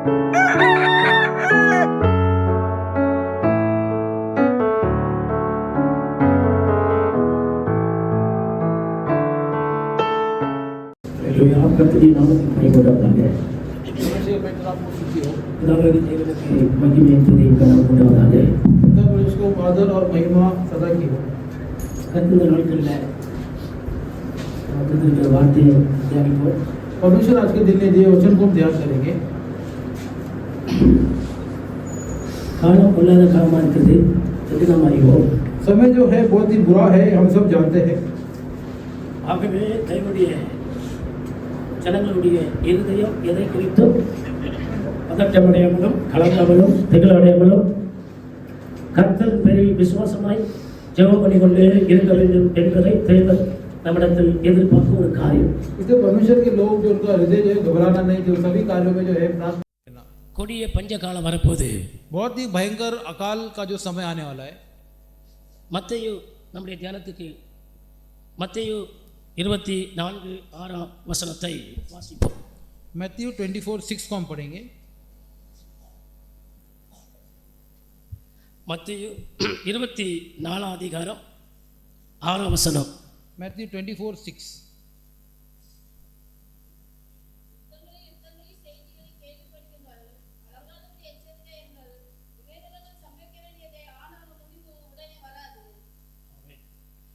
கர்த்தருடைய நாமத்துக்கு மகிமையுண்டாவதாக. பிதாவாகிய தேவனுக்கு மகிமை துதி கனம் உண்டாவதாக. கர்த்தருடைய நாட்களில் கர்த்தருடைய வார்த்தையை தியானிப்போம். परमेश्वर आज के दिन में दिए वचन को हम ध्यान करेंगे. காலம் பொல்லாத காலமாக இருக்கிறது என்று நாம் அறிவோம். समय जो है बहुत ही बुरा है, हम सब जानते हैं. ஆகவே தேவனுடைய ஜனங்களுடைய இருதயம் எதை குறித்தும் பதட்டமடையாமலும் கலங்காமலும் திகழடையாமலும் கர்த்தர் பேரில் விசுவாசமாய் ஜெபம் பண்ணி கொண்டே இருக்க வேண்டும் என்பதை தேவன் நம்மிடத்தில் எதிர்பார்க்கும் ஒரு காரியம். इसलिए परमेश्वर के लोग जो उनका हृदय जो है घबराना नहीं, जो सभी कार्यों में जो है प्रार्थना करना. கொடிய பஞ்ச காலம் வரப்போகுது. बहुत ही भयंकर अकाल का जो समय आने वाला है. மத்தேயு நம்முடைய தியானத்துக்கு மத்தேயு 24:6 வசனத்தை வாசிப்போம். मैथ्यू 24:6 को हम पढ़ेंगे. மத்தேயு 24 அதிகாரம் 6 வசனம். मैथ्यू 24:6.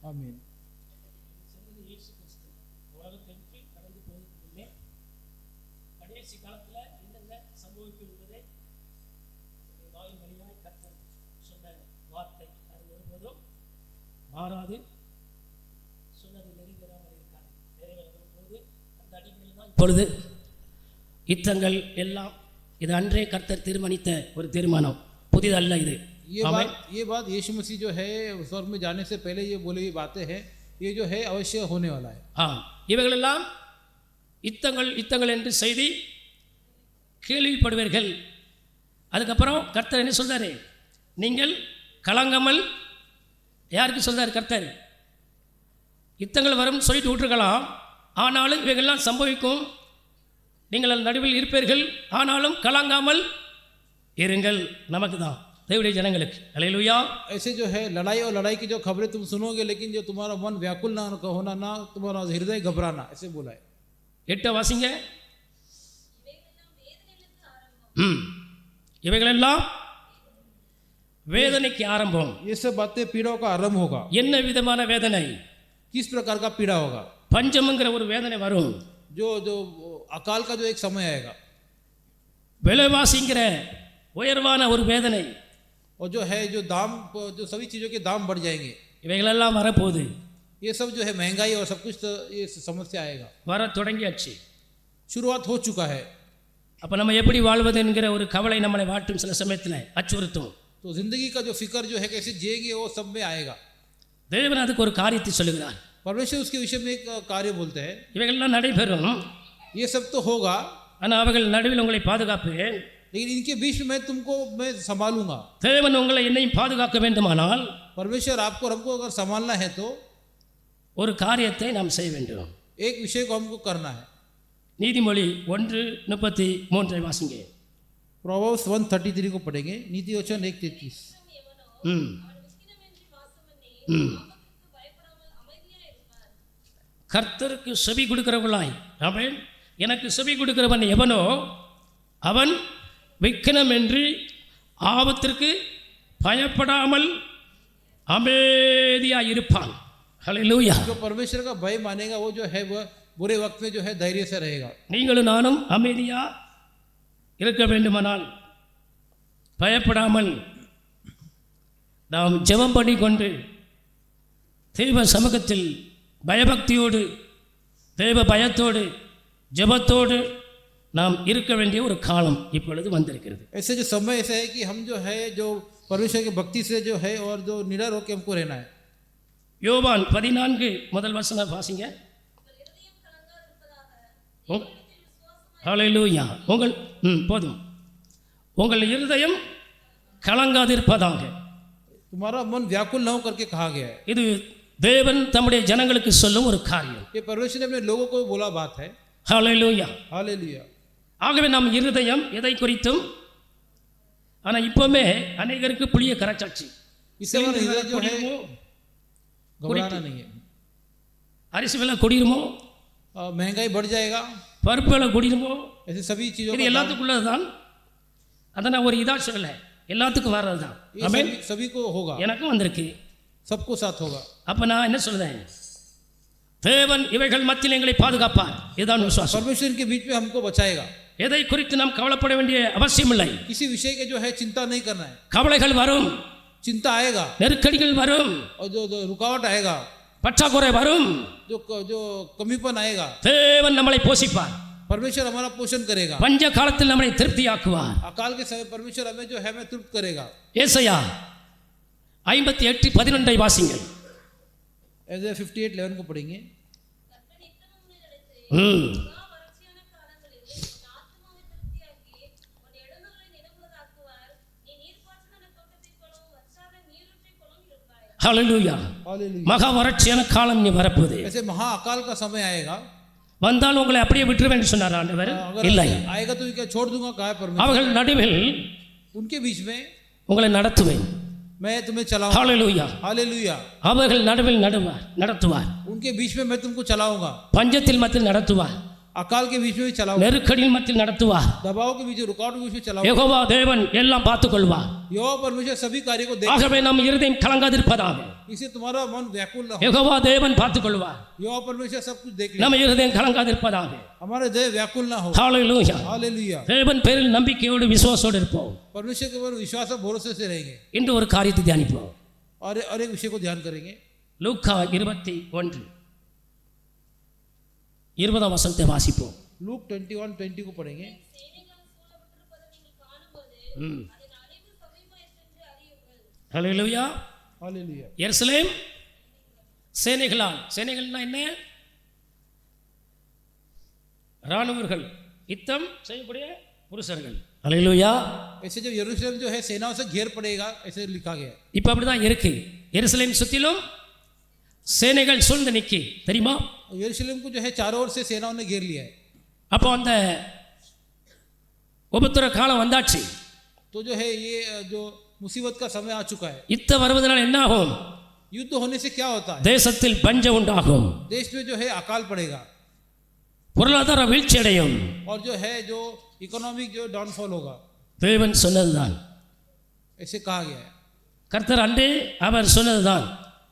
ஆமென். கடைசி காலத்துல என்னென்ன சம்பவிக்கும் என்பதை வாயின் வழியாய் கர்த்தர் சொன்ன வார்த்தை அது ஒருபோதும் மாறாது, சொன்னது நெறிவேறாமல் இருக்காது. நிறைவேறும்போது அந்த அடிப்படையில் தான் இப்பொழுது யுத்தங்கள் எல்லாம் இது அன்றே கர்த்தர் தீர்மானித்த ஒரு தீர்மானம், புதிதல்ல இது. ये बात यीशु मसीह जो है स्वर्ग में जाने से पहले ये बोली हुई बातें हैं, ये जो है अवश्य होने वाला है. இவைகளெல்லாம் யுத்தங்கள் என்று செய்தி கேள்விப்படுவீர்கள். அதுக்கப்புறம் கர்த்தர் என்ன சொல்றாரு? நீங்கள் கலங்காமல், யாருக்கு சொல்றாரு கர்த்தர்? யுத்தங்கள் வரும் சொல்லிட்டு விட்டுருக்கலாம், ஆனாலும் இவைகள்லாம் சம்பவிக்கும், நீங்கள் நடுவில் இருப்பீர்கள், ஆனாலும் கலங்காமல் இருங்கள். நமக்கு தான், தேவனுடைய ஜனங்களுக்கு. அல்லேலூயா. ऐसे जो है लड़ाई और लड़ाई की जो खबरें तुम सुनोगे, लेकिन जो तुम्हारा मन व्याकुल ना होना, ना तुम्हारा हृदय घबराना, ऐसे बोला है. 8 வாசிங்க. இவைகளெல்லாம் வேதனைக்கு ஆரம்பம். ये सब बातें पीड़ाओं का आरंभ होगा. என்ன விதமான வேதனை? किस प्रकार का पीड़ा होगा? பஞ்சம்ங்கிற ஒரு வேதனை வரும். जो अकाल का जो एक समय आएगा. விலைவாசிங்கிற உயர்வான ஒரு வேதனை. और जो है जो दाम, जो सभी चीज़ों के दाम बढ़ जाएंगे. இவைகளெல்லாம் வரப்போகுது. ये सब जो है महंगाई और सब कुछ, तो ये समस्या आएगा. வர தொடங்கியாச்சு. शुरुआत हो चुका है. அப்போ நம்ம எப்படி வாழ்வது என்கிற ஒரு கவலை நம்மளை வாட்டும், சில சமயத்தில் அச்சுறுத்தும். तो जिंदगी का जो फिक्र जो है कैसे जिएंगे, वो सब में आएगा. தேவன் அதுக்கு ஒரு காரியத்தை சொல்லுகிறார். परमेश्वर उसके विषय में एक कार्य बोलते हैं. இவைகளெல்லாம் நடைபெறும், ये सब तो होगा, ஆனால் அவைகள் நடுவில் உங்களை பாதுகாப்பேன், लेकिन इनके बीच में मैं संभालूंगा. தேவன் உங்களை என்னையும் பாதுகாக்க வேண்டுமானால் परमेश्वर आपको और हमको अगर संभालना है तो ஒரு காரியத்தை நாம் செய்ய வேண்டும். एक विषय को हमको करना है. நீதிமொழி 1:33 வாசிங்க. प्रोवर्ब्स 1:33 को पढ़ेंगे. नीति वचन 1:33. கர்த்தருக்கு செவி கொடுக்கிறவர்களாய், ஆமென், எனக்கு செவி கொடுக்கிறவன் எவனோ அவன் விக்கினமின்றி ஆபத்திற்கு பயப்படாமல் அமைதியாக இருப்பான். ஹல்லேலூயா. जो परमेश्वर का भय मानेगा, वो जो है वह बुरे वक्त में जो है धैर्य से रहेगा. நீங்களும் நானும் அமைதியாக இருக்க வேண்டுமானால் பயப்படாமல் நாம் ஜெபம் பண்ணி கொண்டு தேவ சமூகத்தில் பயபக்தியோடு, தேவ பயத்தோடு, ஜெபத்தோடு நாம் இருக்க வேண்டிய ஒரு காலம் இப்பொழுது வந்திருக்கிறது. ऐसे जो समय ऐसा है कि हम जो है जो परमेश्वर की भक्ति से जो है और जो निडर होकर हमको रहना है. யோவான் 14 முதல் வசனம் வாசிங்க. ஹல்லேலூயா. போதும். உங்கள் இருதயம் கலங்காதிருப்பதாக. तुम्हारा मन व्याकुल न हो करके कहा गया है. இது தேவன் தம்முடைய ஜனங்களுக்கு சொல்லும் ஒரு காரியம். ये परमेश्वर ने अपने लोगों को बोला बात है. ஹல்லேலூயா. हालेलुया. ஆகவே நம் இருதயம் எதை குறித்தும், ஆனால் இப்போவுமே அநேகருக்கு புளிய கரைச்சாச்சு. इससे हमारा हृदय जो है घबराना नहीं है. அரிசி விலை கொடிருமோ, महंगाई बढ़ जाएगा, பருப்பு விலை கொடிருமோ, ऐसे सभी चीजों இது எல்லாத்துக்குள்ளது தான். அதை நான் ஒரு இதா சொல்லலை, எல்லாத்துக்கும் வர்றது தான். सभी को होगा, எனக்கும் வந்திருக்கு, सबको साथ होगा. அப்போ நான் என்ன சொல்றேன், தேவன் இவைகள் மத்தியில் எங்களை பாதுகாப்பார். இதுதான் விசுவாசம். परमेश्वर इनके बीच में हमको बचाएगा. எதை குறித்து நாம் கவலைப்பட வேண்டிய அவசியம் இல்லை. किसी विषय के जो है चिंता नहीं करना है. கவலைகள் வரும், चिंता आएगा, நெருக்கடிகள் வரும், और जो रुकावट आएगा, பற்றாக்குறை வரும், जो कमीपन आएगा, தேவன் நம்மளை போஷிப்பார். परमेश्वर हमारा पोषण करेगा. பஞ்ச காலத்தில் நம்மளை திருப்தியாக்குவார். अकाल के समय परमेश्वर हमें जो है हमें तृप्त करेगा. ஏசாயா 58:11 வாசிங்கள். ऐसे 58:11 को पढ़ेंगे. ஹalleluya. மகா வறட்சியான காலம் நீ வரப்போகுது. ऐसे महा अकाल का समय आएगा. வந்தால் உங்களை அப்படியே விட்டுருவேன்னு சொன்னார் ஆண்டவர். இல்லை, आएगा तो क्या छोड़ दूंगा, कहा है परमेश्वर. அவர்கள் நடுவில் उनके बीच में உங்களை நடத்துவேன். मैं तुम्हें चलाऊंगा. ஹalleluya. हालेलुया. அவர்கள் நடுவில் நடத்துவார். उनके बीच में मैं तुमको चलाऊंगा. பஞ்சத்தில் மத்தியில் நடத்துவார். अकाल के बीच में भी चलाऊंगा. நெருக்கடியின் மத்தியில் நடத்துவார். दबाव के बीच में, रुकावट के बीच में चलाऊंगा. யெகோவா தேவன் எல்லாம் பார்த்துக் கொள்வார். यहोवा परमेश्वर सभी कार्य को देख. ஆகவே நம் இருதயம் கலங்காதிருப்பதாக. इसे तुम्हारा मन व्याकुल न हो. யெகோவா தேவன் பார்த்துக் கொள்வார். यहोवा परमेश्वर सब कुछ देख ले. நம்ம இருதயம் கலங்காதிருப்பதாக. हमारे हृदय व्याकुल न हो. ஹalleluya. हालेलुया. தேவன் பேரில் நம்பிக்கையோடு விசுவாசத்தோடு இருப்போம். परमेश्वर के ऊपर विश्वास और भरोसे से रहेंगे. இன்று ஒரு காரியத்தை தியானிப்போம். और एक विषय को ध्यान करेंगे. லூக்கா 21 20 வசனத்தை வாசிப்போம். लूक 21:20 को पढ़ेंगे. ஹalleluya. हालेलुया. எருசலேம் சேனைகளால், சேனைகள்னா என்ன? ராணுவர்கள், யுத்தம் செய்யக்கூடிய புருஷர்கள். ஹalleluya. ऐसे जब यरूशलेम जो है सेनाओं से घेर पड़ेगा, ऐसे लिखा गया है. இப்போ அப்படிதான் இருக்கு. எருசலேம் சுற்றிலும் சேனைகள் சூழ்ந்து நிக்கி, தெரியுமா? यरूशलेम को जो है चारों ओर से सेनाओं ने घेर लिया है. அப்போ அந்த உபத்திர காலம் வந்தாச்சு. तो जो है ये जो मुसीबत का समय आ चुका है. யுத்தம் வருவதனால் என்ன ஆகும்? युद्ध होने से क्या होता है? தேசத்தில் பஞ்சம் உண்டாகும், देश में जो है अकाल पड़ेगा, பொருளாதார வீழ்ச்சி அடையும். और जो है जो इकोनॉमिक जो डाउनफॉल होगा. தேவன் சொன்னதுதான், ऐसे कहा गया है. கர்த்தர் அன்றே அவர் சொன்னதுதான்.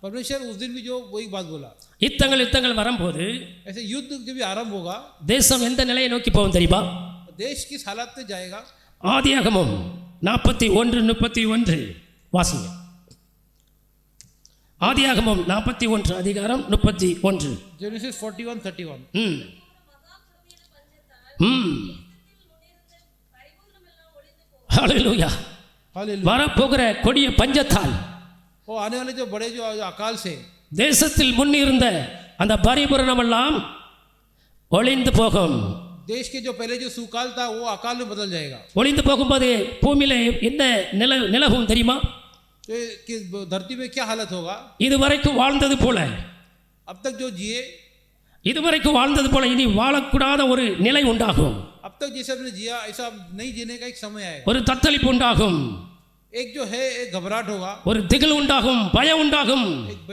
परमेश्वर उस दिन भी जो वही बात बोला. யுத்தங்கள் வரும்போது ऐसे युद्ध जब भी आरंभ होगा, தேசம் எந்த நிலையை நோக்கி போகும் தெரியுமா? देश किस हालत में जाएगा? ஆதியாகமம் 41:31 வாசிங்க. ஆதியாகமம் 41 அதிகாரம் 31. जेनेसिस 41:31. ஹalleluya. வரப்போகிற கொடிய பஞ்சத்தால், वो आने वाले जो बड़े जो अकाल से தேசத்தில் முன்னிருந்த அந்த பரிபூரணம் எல்லாம் ஒளிந்து போகும். देश के जो पहले जो सुकाल था वो अकाल में बदल जाएगा. ஒளிந்து போகும்போது பூமியில என்ன நிலவும் தெரியுமா? तो कि धरती में क्या हालत होगा? இதுவரைக்கும் வாழ்ந்தது போல, अब तक जो जिए, இதுவரைக்கும் வாழ்ந்தது போல இனி வாழக்கூடாத ஒரு நிலை உண்டாகும். अब तक जैसे हमने जिया ऐसा नहीं जीने का एक समय आएगा. ஒரு தத்தளிப்பு உண்டாகும், एक जो है एक घबराहट होगा, ஒரு திகில் உண்டாகும், பயம் உண்டாகும்,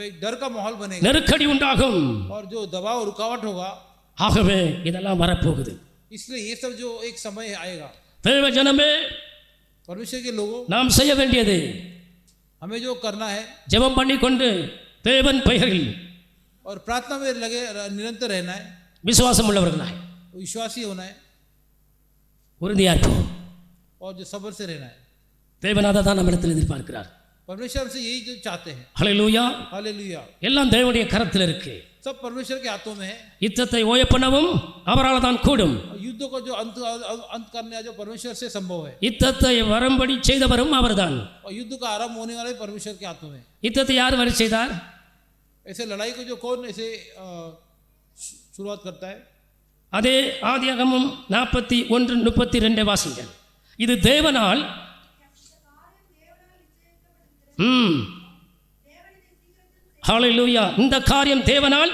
एक डर का माहौल बनेगा, நெருக்கடி உண்டாகும். और जो दबाव रुकावट होगा. ஆகவே இதெல்லாம் வரப்போகுது. इसलिए ये सब जो एक समय आएगा. தேவ ஜனமே, परमेश्वर के लोगों, நாம் செய்ய வேண்டியது हमें जो करना है, ஜெபம் பண்ணிக்கொண்டு தேவன் பெயரில் और प्रार्थना में लगे निरंतर रहना है, விசுவாசம் உள்ளவர்களாய் विश्वासी होना है, உறுதியா இருப்போம். और जो सब्र से रहना है. தேவன் அதை தான் நம்மிடத்தில் எதிர்பார்க்கிறார். परमेश्वर हमसे यही जो चाहते हैं. ஹalleluya. हालेलुया. எல்லாம் தேவனுடைய கரத்தில் இருக்கு. सब परमेश्वर के हाथों में है. யுத்தத்தை ஓய பண்ணவும் அவரால் தான் கூடும். युद्ध को जो अंत करने जो परमेश्वर से संभव है. யுத்தத்தை வரும்படி செய்தவரும் அவர்தான். और युद्ध का आरंभ होने वाले परमेश्वर के हाथों में. யுத்தத்தை யார் வரை செய்தார்? ऐसे लड़ाई को जो कौन ऐसे शुरुआत करता है? அதே ஆதியாகமம் 41:32 வாசிங்க. இது தேவனால் ஹalleluya. இந்த காரியம் தேவனால்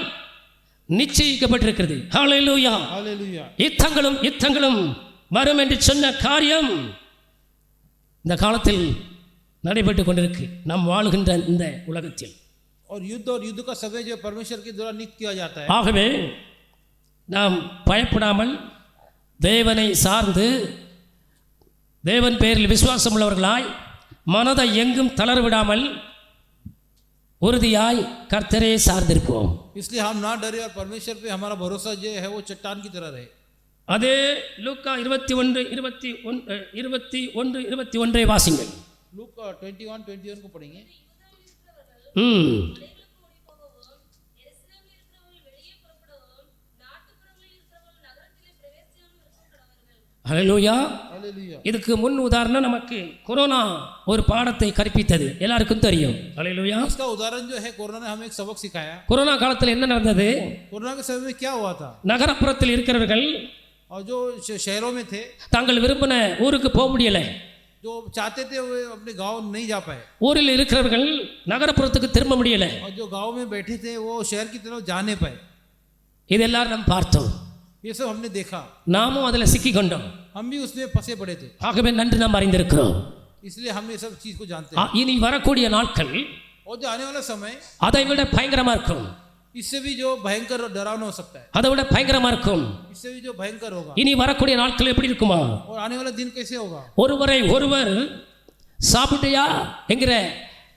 நிச்சயிக்கப்பட்டிருக்கிறது. ஹalleluya. हालेलुया. யுத்தங்களும் வரும் என்று சொன்ன காரியம் இந்த காலத்தில் நடைபெற்று கொண்டிருக்கு நாம் வாழுகின்ற இந்த உலகத்தில். और युद्ध का समय जो परमेश्वर के द्वारा नियुक्त किया जाता है. ஆகவே நாம் பயப்படாமல் தேவனை சார்ந்து தேவன் பேரில் விசுவாசம் உள்ளவர்களாய் மனதை எங்கும் தளர விடாமல் உறுதியாய் கர்த்தரை சார்ந்திருப்போம். इसलिए हम ना डरे और परमेश्वर पे हमारा भरोसा जो है वो चट्टान की तरह रहे. அதே லூக்கா 21:21 வாசிங்கள். लूका 21:21 को पढ़ेंगे. ஹல்லேலூயா. हालेलुया. இதுக்கு முன் உதாரணம் நமக்கு கொரோனா ஒரு பாடத்தை கற்பித்தது, எல்லாருக்கும் தெரியும். ஹல்லேலூயா. इसका उदाहरण जो है कोरोना ने हमें एक सबक सिखाया. கொரோனா காலத்தில் என்ன நடந்தது? कोरोना के समय में क्या हुआ था? நகரப்புறத்தில் இருக்கிறவர்கள் और जो शहरों में थे தாங்கள் விரும்பின ஊருக்கு போக முடியல. जो चाहते थे वो अपने गांव नहीं जा पाए. ஊரில் இருக்கிறவர்கள் நகரப்புறத்துக்கு திரும்ப முடியல. और जो गांव में बैठे थे वो शहर की तरफ जा नहीं पाए. இதெல்லாம் நாம் பார்த்தோம். ये सब हमने देखा. நாமும் அதில் சிக்கி கொண்டோம். हम भी उसमें फंसे पड़े थे. ஆகவே நன்று நாம் அறிந்திருக்கிறோம். इसलिए हम ये सब चीज को जानते हैं. இனி வரக்கூடிய நாட்கள் और जो आने वाला समय அதை விட பயங்கரமா இருக்கும். इससे भी जो भयंकर और डरावना हो सकता है. அதை விட பயங்கரமா இருக்கும். इससे भी जो भयंकर होगा. இனி வரக்கூடிய நாட்கள் எப்படி இருக்குமா? और आने वाला दिन कैसे होगा? ஒருவரை ஒருவர் சாப்பிட்டியா என்கிற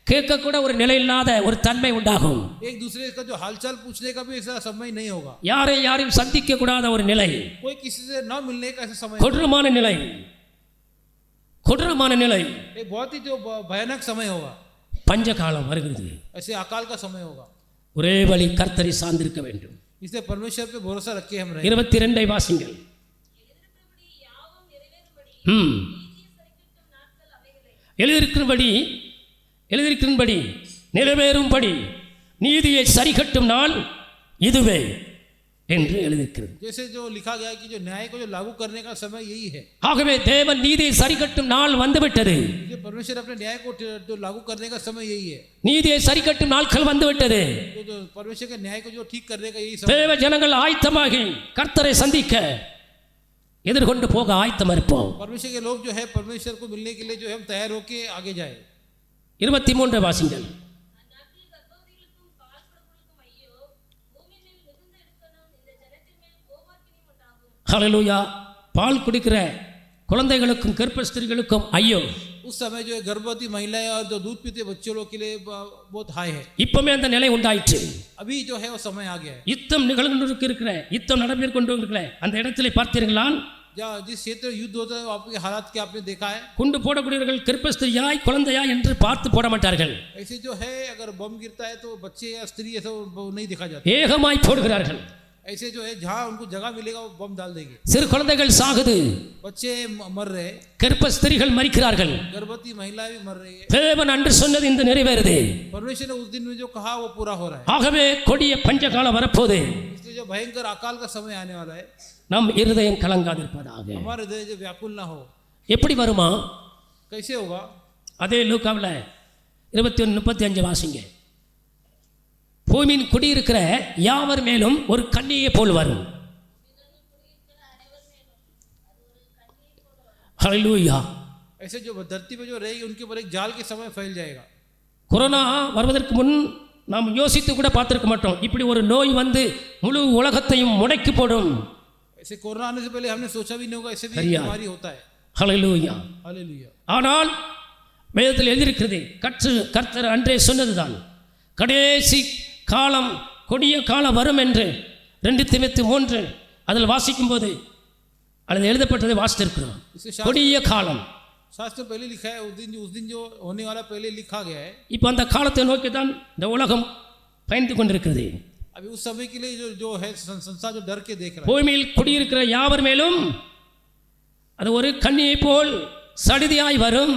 கேட்க கூட ஒரு நிலை இல்லாத ஒரு தன்மை உண்டாகும். एक दूसरे का जो हालचाल पूछने का भी ऐसा समय नहीं होगा. யாரையும் சந்திக்க கூடாத ஒரு நிலை, कोई किसी से न मिलने का ऐसा समय. கொடூரமான நிலை, கொடூரமான நிலை. एक बहुत ही जो भयानक समय होगा. பஞ்ச காலம் வருகிறது. ऐसे अकाल का समय होगा. ஒரே வழி கர்த்தரை சார்ந்திருக்க வேண்டும். इसलिए परमेश्वर पे भरोसा रख के हम रहे. 22 வாசிங்கள். எழுதியிருக்கிறபடி நிறைவேறும்படி நீதியை சரிகட்டும் நாள் இதுவே என்று எழுதியிருக்கிறது. जैसे जो लिखा गया कि जो न्याय को जो लागू करने का समय यही है. ஆகவே தேவன் நீதியை சரிகட்டும் நாள் வந்துவிட்டது. ये परमेश्वर अपने न्याय को जो लागू करने का समय यही है. நீதியை சரிகட்டும் நாட்கள் வந்துவிட்டது. जो परमेश्वर के न्याय को जो ठीक करने का यही समय. தேவ ஜனங்கள் ஆயத்தமாகி கர்த்தரை சந்திக்க எதிர்கொண்டு போக ஆயத்தமா இருப்போம். परमेश्वर के लोग जो है परमेश्वर को मिलने के लिए जो है हम तैयार होके आगे जाए. 23 வாசிங்கள். ஹல்லேலூயா. பால் குடிக்கிற குழந்தைகளுக்கும் கர்ப்பஸ்திரிகளுக்கும் ஐயோ. उस समय जो है गर्भवती महिलाएं और जो दूध पीते बच्चों लोग के लिए बहुत हाई है. இப்பமே அந்த நிலை உண்டாயிற்று. अभी जो है वो समय आ गया है. யுத்தம் நிகழ்ந்திருக்கிற யுத்தம் நடைபெற்று கொண்டு இருக்கிற அந்த இடத்திலே பார்த்தீர்களா? जिस क्षेत्र युद्ध होता है आपके हालात क्या आपने देखा है? குண்டு போடக்கூடியவர்கள் கர்ப்பஸ்திரியாய் குழந்தையா என்று பார்த்து போட மாட்டார்கள். ऐसे जो है अगर बम गिरता है तो बच्चे या स्त्री ऐसा नहीं दिखा जाता. ஏகமாய் போடுகிறார்கள். ऐसे जो है जहाँ उनको जगह मिलेगा वो बम डाल देंगे. சிறு குழந்தைகள் சாகுது. बच्चे मर रहे. கர்ப்பஸ்திரிகள் மரிக்கிறார்கள். गर्भवती महिलाएं भी मर रही है. தேவன் அன்று சொன்னது இந்த நிறைவேறுது. परमेश्वर ने उस दिन में जो कहा वो पूरा हो रहा है. ஆகவே கொடிய பஞ்சகாலம் வரப்போகுது. इसलिए जो भयंकर अकाल का समय आने वाला है. நம் இருதயம் கலங்காதிருப்பதாக. हमारे हृदय जो व्याकुल ना हो. எப்படி வருமா? कैसे होगा? அதே லூக்காவில் 21:35 வாசிங்க. பூமியின் குடியிருக்கிற யாவர் மேலும் ஒரு கண்ணியை போல் வரும். ஹல்லேலூயா. ऐसे जो धरती पे जो रहेगी उनके ऊपर एक जाल के समय फैल जाएगा. கொரோனா வருவதற்கு முன் நாம் யோசித்து கூட பார்த்திருக்க மாட்டோம். இப்படி ஒரு நோய் வந்து முழு உலகத்தையும் முடக்கி போடும். ऐसे कोरोना आने से पहले हमने सोचा भी नहीं होगा ऐसे भी बीमारी होता है. ஹல்லேலூயா. हालेलुया. ஆனால் வேதத்தில் எழுதியிருக்கிறது, கர்த்தர் அன்றே சொன்னதுதான், கடைசி காலம் கொடிய காலம் வரும் என்று 2 தீமோத்தேயு 3 அதில் வாசிக்கும் போது அல்லது எழுதப்பட்டதை வாசித்திருக்கிறோம். கொடிய காலம் शास्त्र पहले लिखा है. उस दिन जो होने वाला पहले लिखा गया है. இப்போ அந்த காலத்தை நோக்கி தான் இந்த உலகம் பயந்து கொண்டிருக்கிறது. अभी उस समय के लिए जो है संसार जो डर के देख रहा है. பூமியில் குடியிருக்கிற யாவர் மேலும் அது ஒரு கண்ணியை போல் சடிதியாய் வரும்.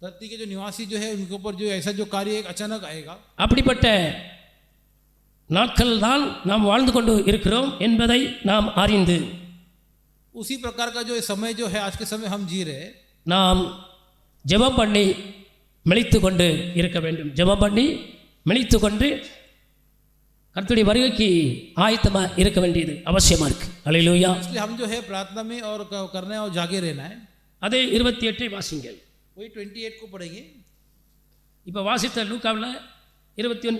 धरती के जो निवासी जो है उनके ऊपर जो ऐसा जो कार्य एक अचानक आएगा. அப்படிப்பட்ட நாட்கள் தான் நாம் வாழ்ந்து கொண்டு இருக்கிறோம் என்பதை நாம் அறிந்து उसी प्रकार का जो समय जो है आज के समय हम जी रहे. நாம் ஜெபம் பண்ணி மெலித்து கொண்டு இருக்க வேண்டும். ஜெபம் பண்ணி மெலித்து கொண்டு கர்த்தருடைய வருகைக்கு ஆயத்தமாக இருக்க வேண்டியது அவசியமாக இருக்குது. அல்லேலூயா. इसलिए हम जो है प्रार्थना में और करना है और जागे रहना है. அதே 28 வாசிங்கள். वही 28 को पढ़ेंगे. இப்போ வாசித்த லூக்காவில் 21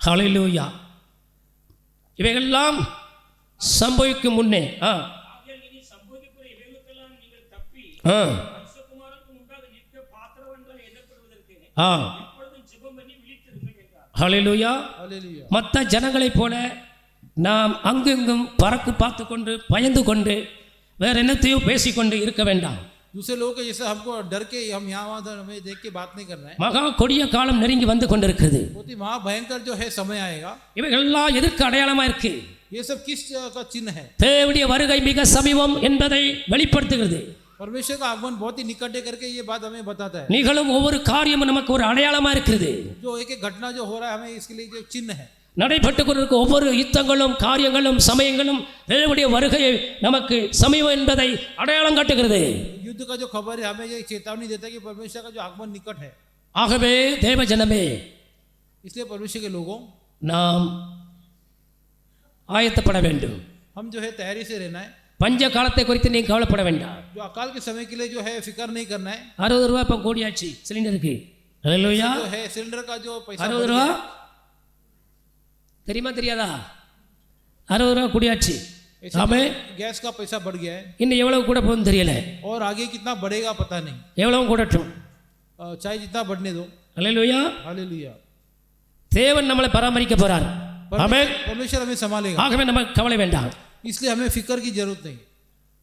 ஹல்லேலூயா. இவைகளெல்லாம் சம்பவிக்கும் முன்னே ஹல்லேலூயா. மற்ற ஜனங்களைப் போல நாம் அங்கெங்கும் பறக்கு பார்த்து கொண்டு பயந்து கொண்டு வேற என்னத்தையோ பேசிக்கொண்டு இருக்க வேண்டாம். दूसरे लोगों के जैसे हमको डर के हम यहाँ वहाँ हमें देख के बात नहीं कर रहे हैं. மகா கொடிய காலம் நெருங்கி வந்து கொண்டிருக்கிறது. बहुत ही महा भयंकर जो है समय आएगा. இவைகளெல்லாம் எதற்கு அடையாளமா இருக்கு? ये सब किस का चिन्ह है? தேவனுடைய வருகை மிக சமீபம் என்பதை வெளிப்படுத்துகிறது. परमेश्वर का आगमन बहुत ही निकट है करके ये बात हमें बताता है. நிகழும் ஒவ்வொரு காரியமும் நமக்கு ஒரு அடையாளமா இருக்கிறது. जो एक एक घटना जो हो रहा है हमें इसके लिए जो चिन्ह है. நடைபெற்று கொண்டிருக்க ஒவ்வொரு யுத்தங்களும் காரியங்களும் சமயங்களும் தேவனுடைய வருகையை நமக்கு சமீபம் என்பதை அடையாளம் காட்டுகிறது. युद्ध का जो खबर है हमें ये चेतावनी देता है कि परमेश्वर का जो आगमन निकट है. ஆகவே தேவ ஜனமே, इसलिए परमेश्वर के लोगों நாம் ஆயத்தப்பட வேண்டும். हम जो है तैयारी से रहना है. பஞ்ச காலத்தை குறித்து நீங்க கவலைப்பட வேண்டாம். जो अकाल के समय के लिए जो है फिक्र नहीं करना है. 60 ரூபாய் இப்போ கூடியாச்சு சிலிண்டருக்கு. ஹல்லேலூயா. जो है सिलेंडर का जो पैसा 60 ரூபாய் தெரியுமா தெரியாதா? 60 ரூபாய் கூடியாச்சு. ஆமே. गैस का पैसा बढ़ गया है. இன்னும் எவ்வளவு கூட போகுதுன்னு தெரியல. और आगे कितना बढ़ेगा पता नहीं. எவ்வளவு கூடட்டும். चाहे जितना बढ़ने दो. ஹல்லேலூயா. हालेलुया. தேவன் நம்மளை பராமரிக்க போறார். ஆமென். परमेश्वर हमें संभालेगा. ஆகவே நமக்கு கவலை வேண்டாம். इसलिए हमें फिक्र की जरूरत नहीं.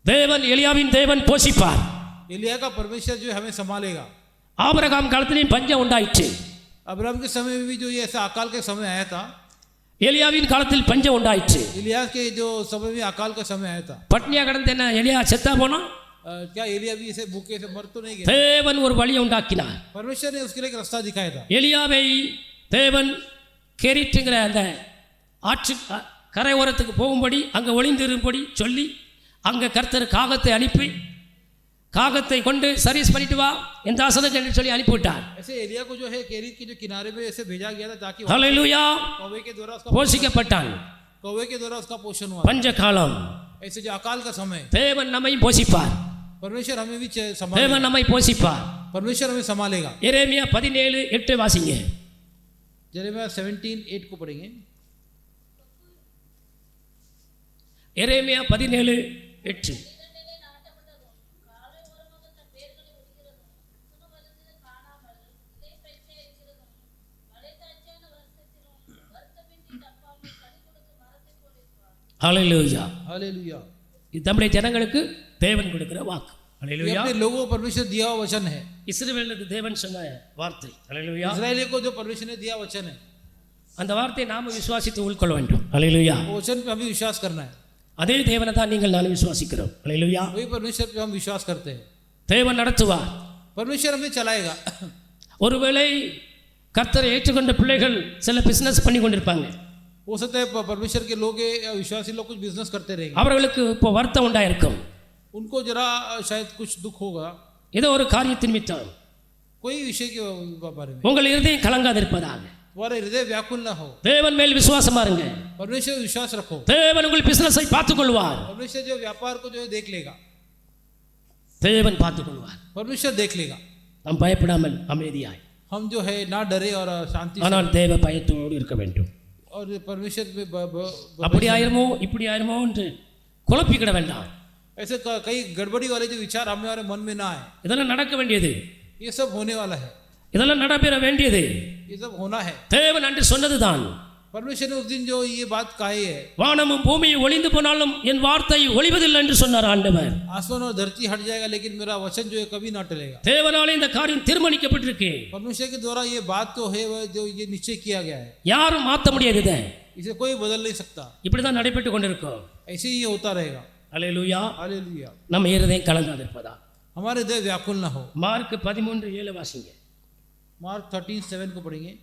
தேவன் எலியாவின் தேவன் போஷிப்பார். एलिया का परमेश्वर जो हमें संभालेगा. ஆபிரகாம் காலத்திலும் பஞ்சம் உண்டாயிற்று. अब्राहम के समय में भी जो ये ऐसा अकाल के समय आया था. எலியாவின் காலத்தில் பஞ்சம் உண்டாயிற்று. एलिया के जो समय में अकाल का समय आया था. பட்னியா கடந்து என்ன எலியா செத்தா போனா? क्या एलिया भी ऐसे भूखे से मर तो नहीं गया? தேவன் ஒரு வழியை உண்டாக்கினார். परमेश्वर ने उसके लिए एक रास्ता दिखाया था. எலியாவை தேவன் கேரிட்டுங்கிற அந்த ஆற்று கரை ஓரத்துக்கு போகும்படி அங்கே ஒளிந்திரும்படி சொல்லி அங்கே கர்த்தர் காகத்தை அனுப்பி காகத்தை கொண்டு சர்வீஸ் பண்ணிட்டு வா என் தாசனுக்கு என்று சொல்லி அனுப்பிவிட்டார். ऐसे एलिया को जो है केरीत के जो किनारे में ऐसे भेजा गया था ताकि ஹல்லேலூயா. कौवे के द्वारा उसका போஷிக்கப்பட்டான். कौवे के द्वारा उसका पोषण हुआ. பஞ்ச காலம். ऐसे जो अकाल का समय தேவன் நம்மை போஷிப்பார். परमेश्वर हमें भी தேவன் நம்மை போஷிப்பார். परमेश्वर हमें संभालेगा. எரேமியா 17:8 வாசிங்க. यिर्मयाह 17:8 को पढ़ेंगे. எரேமியா 17:8. ஹல்லேலூயா. हालेलुया. இது நம்முடைய ஜனங்களுக்கு தேவன் கொடுக்கிற வாக்கு. ये ஹல்லேலூயா. अपने लोगों को परमेश्वर दिया हुआ वचन है. இஸ்ரவேலுக்கு தேவன் சொன்ன வார்த்தை. ஹல்லேலூயா. इस्राएलियों को जो परमेश्वर ने दिया वचन है. அந்த வார்த்தையை நாம விசுவாசித்து உள்கொள்ள வேண்டும். ஹல்லேலூயா. वो वचन पे हमें विश्वास करना है. அதே தேவனை தான் நீங்கள் நானும் விசுவாசிக்கிறோம். ஹல்லேலூயா. वही परमेश्वर पे हम विश्वास करते हैं. தேவன் நடத்துவார். परमेश्वर हमें चलाएगा. ஒருவேளை கர்த்தரை ஏற்றுக்கொண்ட பிள்ளைகள் சில பிசினஸ் பண்ணி கொண்டிருப்பாங்க. हो सकता है परमेश्वर के लोग विश्वासी लोग कुछ बिजनेस करते रहेंगे. அவர்களுக்கு இப்போ வருத்தம் உண்டாயிருக்கும். उनको जरा शायद कुछ दुख होगा. ஏதோ ஒரு காரியத்தின் நிமித்தம் कोई विषय के बारे में உங்கள் இருதயம் கலங்காதிருப்பதாக. तुम्हारा हृदय व्याकुल ना हो. தேவன் மேல் விசுவாசமா இருங்க. परमेश्वर विश्वास रखो. தேவன் உங்கள் பிசினஸை பார்த்துக் கொள்வார். परमेश्वर जो व्यापार को जो है देख लेगा. தேவன் பார்த்துக் கொள்வார். परमेश्वर देख लेगा. நாம் பயப்படாமல் அமைதியாய் हम जो है ना डरे और शांति से ஆனால் தேவ பயத்தோடு இருக்க வேண்டும். और परमेश्वर में அப்படி ஆயிருமோ இப்படி ஆயிருமோ என்று குழப்பிக்கிட வேண்டாம். ऐसे कई गड़बड़ी वाले जो विचार हमारे मन में ना आए. இதெல்லாம் நடக்க வேண்டியது. ये सब होने वाला है. இதெல்லாம் நடைபெற வேண்டியது. ये सब होना है. தேவன் அன்று சொன்னதுதான். परमेश्वर ने उस दिन जो ये बात कही है. வானமும் பூமியும் ஒளிந்து போனாலும் என் வார்த்தை ஒளிவதில்லை என்று சொன்னார் ஆண்டவர். आसमान और धरती हट जाएगा लेकिन मेरा वचन जो है कभी ना टलेगा. தேவனாலே இந்த காரியம் தீர்மானிக்கப்பட்டிருக்கு. परमेश्वर के द्वारा ये बात तो है जो ये निश्चय किया गया है. யாரும் மாற்ற முடியாது. இதை इसे कोई बदल नहीं सकता. இப்படி தான் நடைபெற்று கொண்டிருக்கும். ऐसे ही ये होता रहेगा. அல்லேலூயா. हालेलुया. நம்ம இருதயம் கலங்காதிருப்பதா. हमारे हृदय व्याकुल ना हो. மார்க் 13:7 வாசிங்க. मार्क 13:7 को पढ़ेंगे.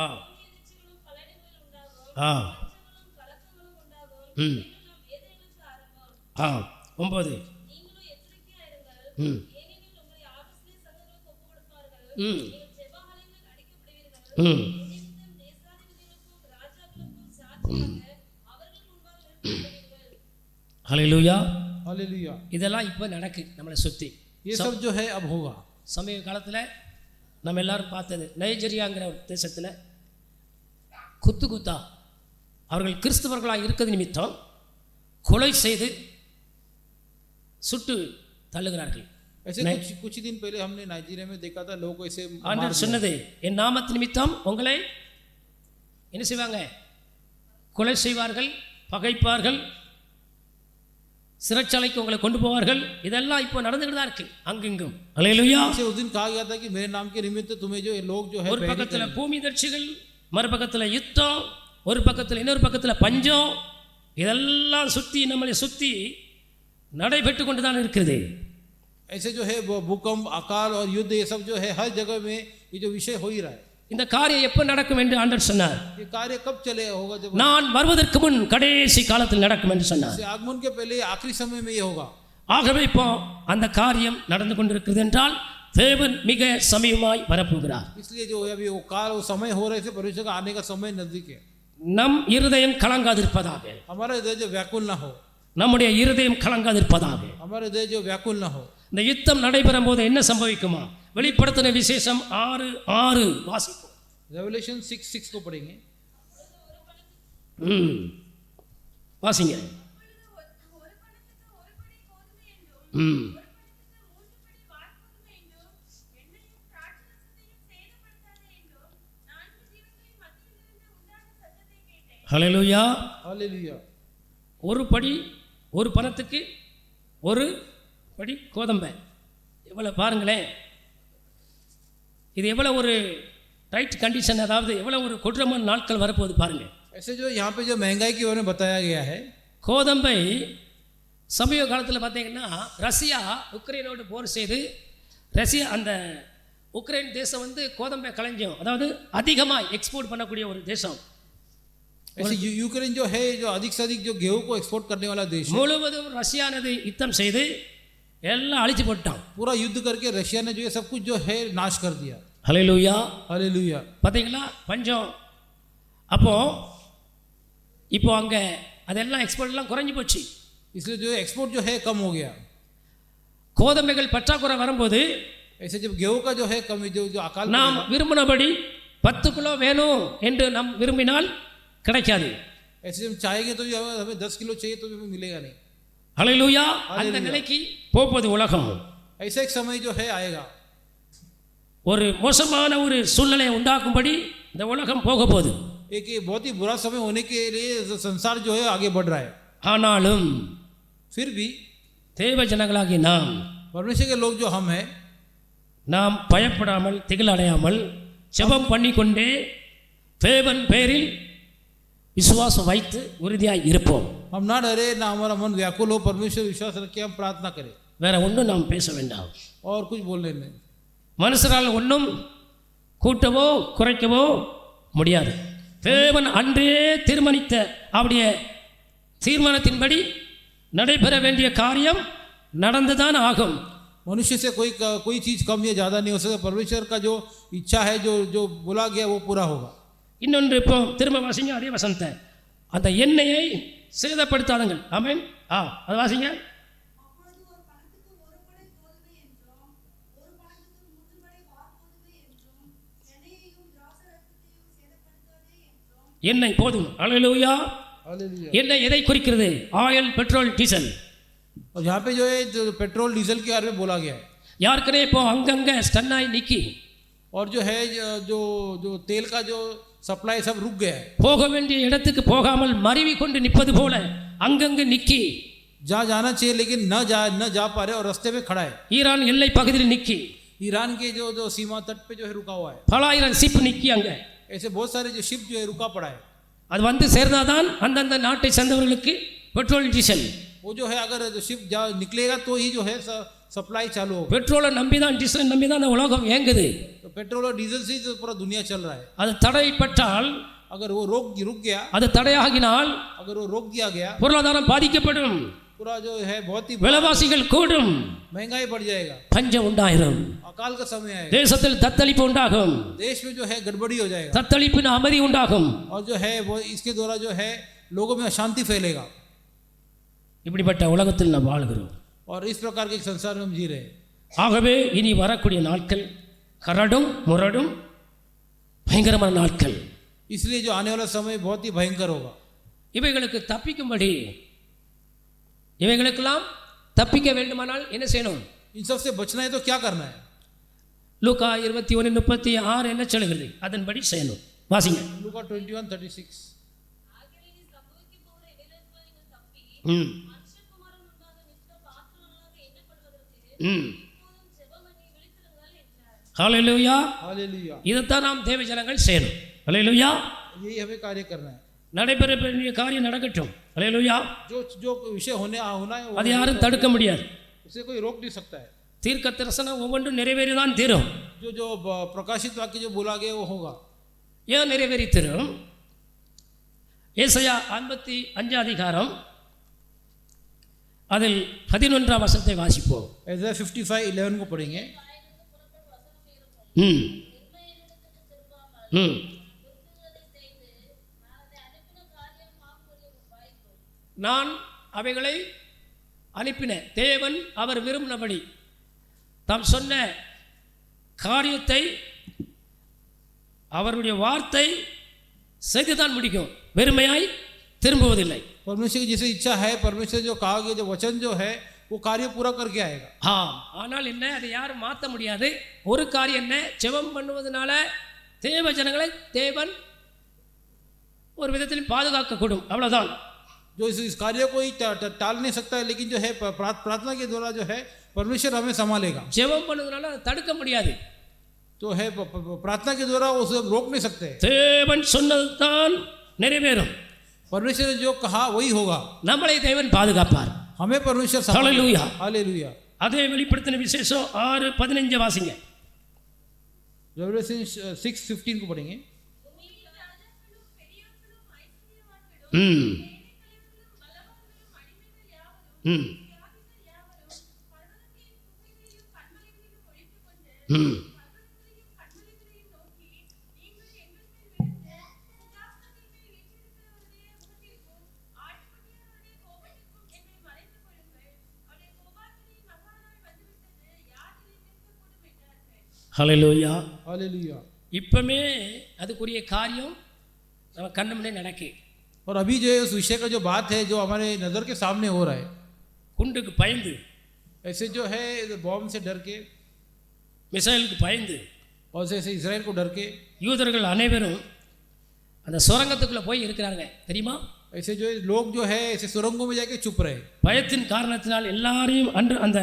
ஆ ஆ ம் ஆ 9 ம் ம் ம் ஹல்லேலூயா. हालेलुया। இதெல்லாம் இப்போ நடக்கு நம்மளை சுற்றி. ये सब जो है अब होगा। சமீப காலத்தில் நம்ம எல்லாரும் பார்த்தது நைஜீரியாங்கிற ஒரு தேசத்தில் குத்தா அவர்கள் கிறிஸ்தவர்களாக இருக்கிறது நிமித்தம் கொலை செய்து சுட்டு தள்ளுகிறார்கள். ऐसे कुछ दिन पहले हमने नाइजीरिया में देखा था लोग ऐसे ஆண்டவர் சொன்னது, என் நாமத்து நிமித்தம் உங்களை என்ன செய்வாங்க? கொலை செய்வார்கள், பகைப்பார்கள், சிறைச்சாலைக்கு உங்களை கொண்டு போவார்கள். இதெல்லாம் இப்போ நடந்துகிட்டு தான் இருக்கு அங்கெங்கும். அல்லேலூயா. उस दिन कहा गया था कि मेरे नाम के निमित्त तुम्हें जो लोग जो है ஒரு பக்கத்தில் பூமி தர்ச்சிகள், மறுபக்கத்தில் யுத்தம், ஒரு பக்கத்தில் இன்னொரு பக்கத்தில் பஞ்சம், இதெல்லாம் சுற்றி நம்மளை சுற்றி நடைபெற்று கொண்டு தான் இருக்கிறது. ऐसे जो है भूकंप, अकाल और युद्ध ये सब जो है हर जगह में ये जो विषय हो ही रहा है। இந்த காரியம் எப்போ நடக்கும் என்று ஆண்டவர் சொன்னார்? ये कार्य कब चले होगा? जब நான் வருவதற்கு முன் கடைசி காலத்தில் நடக்கும் என்று சொன்னார். आगमन के पहले आखिरी समय में ये होगा। ஆகவே இப்போ அந்த காரியம் நடந்து கொண்டிருக்கிறது என்றால் தேவன் மிக சமீபமாய் வரப்போகிறார். इसलिए जो अभी वो काल वो समय हो रहे थे, परमेश्वर का आने का समय नजदीक है। நம் இருதயம் கலங்காதிருப்பதாக, हमारा हृदय जो व्याकुल ना हो, நம்முடைய இருதயம் கலங்காதிருப்பதாக. हमारा हृदय जो व्याकुल ना हो। இந்த யுத்தம் நடைபெறும் போது என்ன சம்பவிக்குமா? வெளிப்படுத்தின விசேஷம் 6:6 வாசிப்போம். रेवलेशन 6:6 को पढ़ेंगे। வாசிங்க. ஹல்லேலூயா. हालेलुया। ஒரு படி ஒரு பணத்துக்கு ஒரு படி கோதம்பை. எவ்வளோ பாருங்களேன், இது எவ்வளோ ஒரு ரைட் கண்டிஷன், அதாவது எவ்வளோ ஒரு கொடூரமான நாட்கள் வரப்போகுது பாருங்கள். ऐसे जो यहाँ पे जो महंगाई के बारे में बताया गया है, கோதம்பை சமீப காலத்தில் பார்த்தீங்கன்னா ரஷ்யா உக்ரைனோடு போர் செய்து ரஷ்யா அந்த உக்ரைன் தேசம் வந்து கோதம்பை களஞ்சியம், அதாவது அதிகமாக எக்ஸ்போர்ட் பண்ணக்கூடிய ஒரு தேசம். ऐसे यूक्रेन जो है जो अधिक से अधिक जो गेहूं को एक्सपोर्ट करने वाला देश है। முழுவதும் ரஷ்யானது யுத்தம் செய்து எல்லாம் அழிச்சு போட்டான். पूरा युद्ध करके रशिया ने जो ये सब कुछ जो है नाश कर दिया। ஹல்லேலூயா. हालेलुया। பார்த்தீங்களா பஞ்சம். இப்போ அங்கே அதெல்லாம் எக்ஸ்போர்ட்லாம் குறைஞ்சி போச்சு. इसलिए जो एक्सपोर्ट जो है कम हो गया। கோதமைகள் பற்றாக்குறை வரும்போது ऐसे जब गेहूं का जो है कमी जो जो अकाल நாம் விரும்பினபடி 10 கிலோ வேணும் என்று நாம் விரும்பினால் கிடைக்காது. ऐसे जब चाहेंगे तो हमें 10 किलो चाहिए तो हमें मिलेगा नहीं। ஹல்லேலூயா. அந்த நிலைக்கு போவது உலகம். ऐसा एक समय जो है आएगा, ஒரு மோசமான ஒரு சூழ்நிலையை உண்டாக்கும்படி இந்த உலகம் போக போகுது. एक बहुत ही बुरा समय होने के लिए संसार जो है आगे बढ़ रहा है। ஆனாலும் फिर भी தேவ ஜனங்களாகி நாம், परमेश्वर के लोग जो हम हैं, நாம் பயப்படாமல் திகில் அடையாமல் ஜெபம் பண்ணிக்கொண்டே தேவன் பேரில் விசுவாசம் வைத்து உறுதியாய் இருப்போம். हम ना डरे ना हमारा मन व्याकुल हो, परमेश्वर विश्वास रखे हम प्रार्थना करें, வேற ஒன்றும் நாம் பேச வேண்டாம். और कुछ बोलने नहीं। மனுஷரால் ஒன்றும் கூட்டவோ குறைக்கவோ முடியாது. தேவன் அன்றே தீர்மானித்த அவருடைய தீர்மானத்தின்படி நடைபெற வேண்டிய காரியம் நடந்துதான் ஆகும். मनुष्य से कोई चीज़ कम या ज़्यादा नहीं हो सकता। परमेश्वर का जो इच्छा है, जो जो बोला गया वो पूरा होगा। இன்னொன்று இப்போ திரும்ப வாசிங்க அதே வசனத்தை, அந்த எண்ணெயை சேதப்படுத்தாதுங்கள். ஆமென். அது வாசிங்க. எண்ணெய் போதும். ஹல்லேலூயா. எண்ணெய் எதை குறிக்கிறது? Oil, petrol, diesel. और यहाँ पे जो है जो पेट्रोल डीजल के बारे में बोला गया है। யாருக்கனே இப்போ அங்கங்கே ஸ்டன்னாய் நிற்கி, और जो है जो जो तेल का जो सप्लाई सब रुक गया है। போக வேண்டிய இடத்துக்கு போகாமல் மருவி கொண்டு நிற்பது போல அங்கங்கு நிற்கி, जहाँ जाना चाहिए लेकिन न जा पा रहे और रास्ते में खड़ा है। ஈரான் எல்லை பகுதியில் நிற்கி, ईरान के जो सीमा तट पे जो है रुका हुआ है। பலாயிரம் சிப் நிற்கி அங்கே. ऐसे बहुत सारे जो शिप जो है रुका पड़ा है। அது வந்து சேர்ந்தாதான் அந்தந்த நாட்டை சேர்ந்தவர்களுக்கு பெட்ரோல், டீசல். वो जो है अगर शिप निकलेगा तो ही जो है सप्लाई चालू होगा। பெட்ரோலை நம்பி தான் டீசலை நம்பி தான் இந்த உலகம் இயங்குது. तो पेट्रोल और डीजल से तो पूरा दुनिया चल रहा है। அது தடைப்பட்டால், अगर वो रुक गया, அது தடையாகினால் अगर वो रोक दिया गया, பொருளாதாரம் பாதிக்கப்படும், पूरा जो है बहुत ही விலைவாசிகள் கூடும், महंगाई बढ़ जाएगा, பஞ்சம் உண்டாயிரும், अकाल का समय आएगा, தேசத்தில் தத்தளிப்பு உண்டாகும், देश में जो है गड़बड़ी हो जाएगा, தத்தளிப்பின் அமைதி உண்டாகும். और जो है वो इसके द्वारा जो है लोगों में अशांति फैलेगा। இப்படிப்பட்ட உலகத்தில் நாம் வாழ்கிறோம். और इस प्रकार के एक संसार में हम जी रहे हैं। ஆகவே இனி வரக்கூடிய நாட்கள் கரடும் முரடும் பயங்கரமான நாட்கள். इसलिए जो आने वाला समय बहुत ही भयंकर होगा। இவைகளுக்கு தப்பிக்கும்படி, இவைகளுக்கெல்லாம் தப்பிக்க வேண்டுமானால் என்ன செய்யணும்? इन सब से बचना है तो क्या करना है? லூக்கா 21:36 என்ன சொல்கிறது? அதன்படி செய்யணும். வாசிங்க. लूका 21:36 ஹல்லேலூயா. हालेलुया। இதைத்தான் நாம் தேவ ஜனங்கள் செய்யணும். ஹல்லேலூயா. यही हमें कार्य करना है। நடைபெற வேண்டிய காரியம் நடக்கட்டும். ஹல்லேலூயா. जो जो विषय होना है அது யாரும் தடுக்க முடியாது. उसे कोई रोक नहीं सकता है। தீர்க்க தரிசனம் ஒவ்வொன்றும் நிறைவேறிதான் தீரும். जो जो प्रकाशित वाक्य जो बोला गया वो होगा। ஏன் நிறைவேறி தீரும்? ஏசாயா 55 அதிகாரம் அதில் 11ஆம் வசனத்தை வாசிப்போம். ऐसा 55:11 को पढ़ेंगे। நான் அவைகளை அனுப்பினேன். தேவன் அவர் விரும்பினபடி தாம் சொன்ன காரியத்தை அவருடைய வார்த்தை செய்துதான் முடிக்கும், வெறுமையாய் திரும்புவதில்லை. परमेश्वर की जैसे इच्छा है, परमेश्वर जो कहा गया जो वचन जो है वो कार्य पूरा करके आएगा। ஆனால் என்ன, அதை யாரும் மாற்ற முடியாது. ஒரு காரியம் என்ன, ஜெபம் பண்ணுவதனால தேவ ஜனங்களை தேவன் ஒரு விதத்தில் பாதுகாக்கக்கூடும், அவ்வளவுதான். जो इस कार्य को ही टाल नहीं सकता है, लेकिन जो है प्रार्थना के द्वारा जो है परमेश्वर हमें संभालेगा। ஜெபம் பண்ணுவதனால அதை தடுக்க முடியாது. तो है प्रार्थना के द्वारा उसे रोक नहीं सकते। தேவன் சொன்னதுதான் நிறைவேறும். परमेश्वर ने जो कहा वही होगा। நம்மளை தேவன் பாதுகாப்பார். हमें परमेश्वर हालेलुया। हालेलुया। அதே வெளிப்படுத்தின விசேஷம் 6:15 வாசிங்க. रेवलेशन 6:15 को पढ़ेंगे। ஹல்லேலூயா. हालेलुया। இப்பமே அதுக்குரிய காரியம் நம்ம கண்ணு முன்னே நடக்கு. और अभी जो है उस विषय का जो बात है जो हमारे नज़र के सामने हो रहा है, குண்டுக்கு பயந்து, ऐसे जो है बॉम्ब से डर के, மிசைலுக்கு பயந்து, और ऐसे इजराइल को डर के யூதர்கள் அனைவரும் அந்த சுரங்கத்துக்குள்ளே போய் இருக்கிறாங்க, தெரியுமா? ऐसे जो लोग जो है ऐसे सुरंगों में जाके चुप रहे। பயத்தின் காரணத்தினால் எல்லாரையும் அன்று அந்த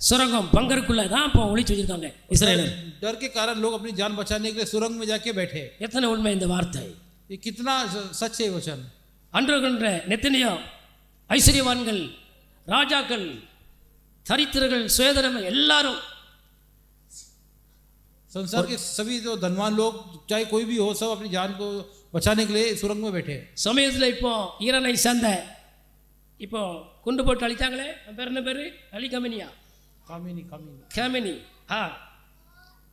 சுரங்கம் பங்கருக்குள்ளே தான் இப்போ ஒளிச்சு வச்சிருக்காங்க இஸ்ரேலர். डर के कारण लोग अपनी जान बचाने के लिए सुरंग में जाके बैठे। எத்தனை உண்மை இந்த வார்த்தை! ये कितना सच है वचन। அன்றுகின்ற நெத்தனியா ஐஸ்வர்யவான்கள், ராஜாக்கள், தரித்திரர்கள், சுயதனம் எல்லாரும், संसार के सभी जो धनवान लोग चाहे कोई भी हो, सब अपनी जान को बचाने के लिए सुरंग में बैठे। சமயத்தில் இப்போ ஈரானை சேர்ந்த இப்போ குண்டு போட்டு அழித்தாங்களே, பேர் என்ன பேர்? அலி கமினியா, கேமினி.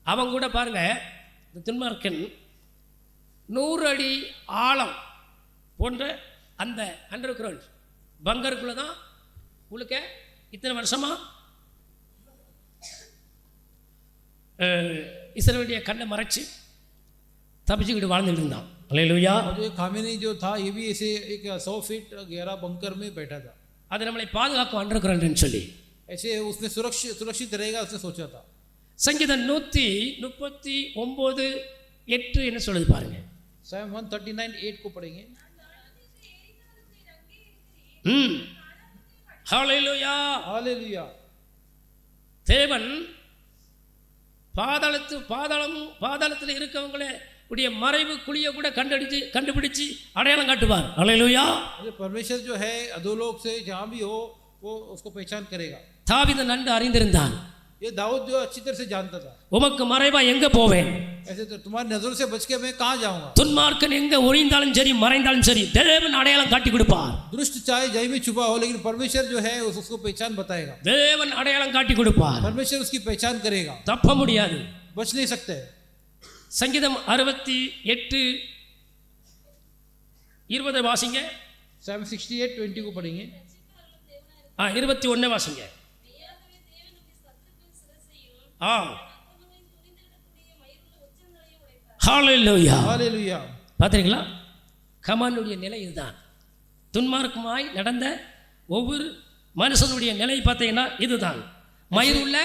அவங்க கூட பாருங்க, இந்த துன்மார்க்கன் 100 அடி ஆழம் போன்ற அந்த அண்டர் கிரவுண்ட் பங்கருக்குள்ளே தான் உங்களுக்கு இத்தனை வருஷமா இஸ்ரவேலிய கண்ணை மறைச்சு தப்பிச்சுக்கிட்டு வாழ்ந்துட்டு இருந்தான். அல்லேலூயா. जो खामेनी जो था ये भी ऐसे एक 100 फीट गहरा बंकर में बैठा था। அது நம்மளை பாதுகாக்கும் அண்டர் கிரவுண்ட்னு சொல்லி ऐसे उसने सुरक्षित रहेगा उसने सोचा था। சங்கீதம் 139:8 என்ன சொல்லுது பாருங்க. Psalm 139:8 को पढ़ेंगे। ஹல்லேலூயா. हालेलुया। தேவன் பாதாளத்தில் இருக்கவங்களே உடைய மறைவு குழியை கூட கண்டுபிடிச்சு அடையாளம் காட்டுவார். ஹல்லேலூயா. परमेश्वर जो है अधोलोक से जहाँ भी हो वो उसको पहचान करेगा. தாவீது நன்கு அறிந்திருந்தான். ये दाऊद जो अच्छी तरह से जानता था, உமக்கு மறைவா எங்க போவேன், ऐसे तो तुम्हारी नजर से बच के मैं कहाँ जाऊंगा। துன்மார்க்கன் எங்க ஒளிந்தாலும் சரி மறைந்தாலும் சரி தேவன் அடையாளம் காட்டி கொடுப்பார். दुष्ट चाहे जय में छुपा हो, लेकिन परमेश्वर जो है उसको पहचान बताएगा, தேவன் அடையாளம் காட்டி கொடுப்பார். परमेश्वर उसकी पहचान करेगा, தப்ப முடியாது. बच नहीं सकते। சங்கீதம் 68:20 வாசிங்க. 68:20 को पढ़ेंगे। 21 வாசிங்க. ஹalleluya, हालेलुया। பாத்தீங்களா? கமானுடைய நிலை இதுதான். துன்மார்க்கமாய் நடந்த ஒவ்வொரு மனுஷனுடைய நிலை பார்த்தீங்கன்னா இதுதான். மயிருள்ள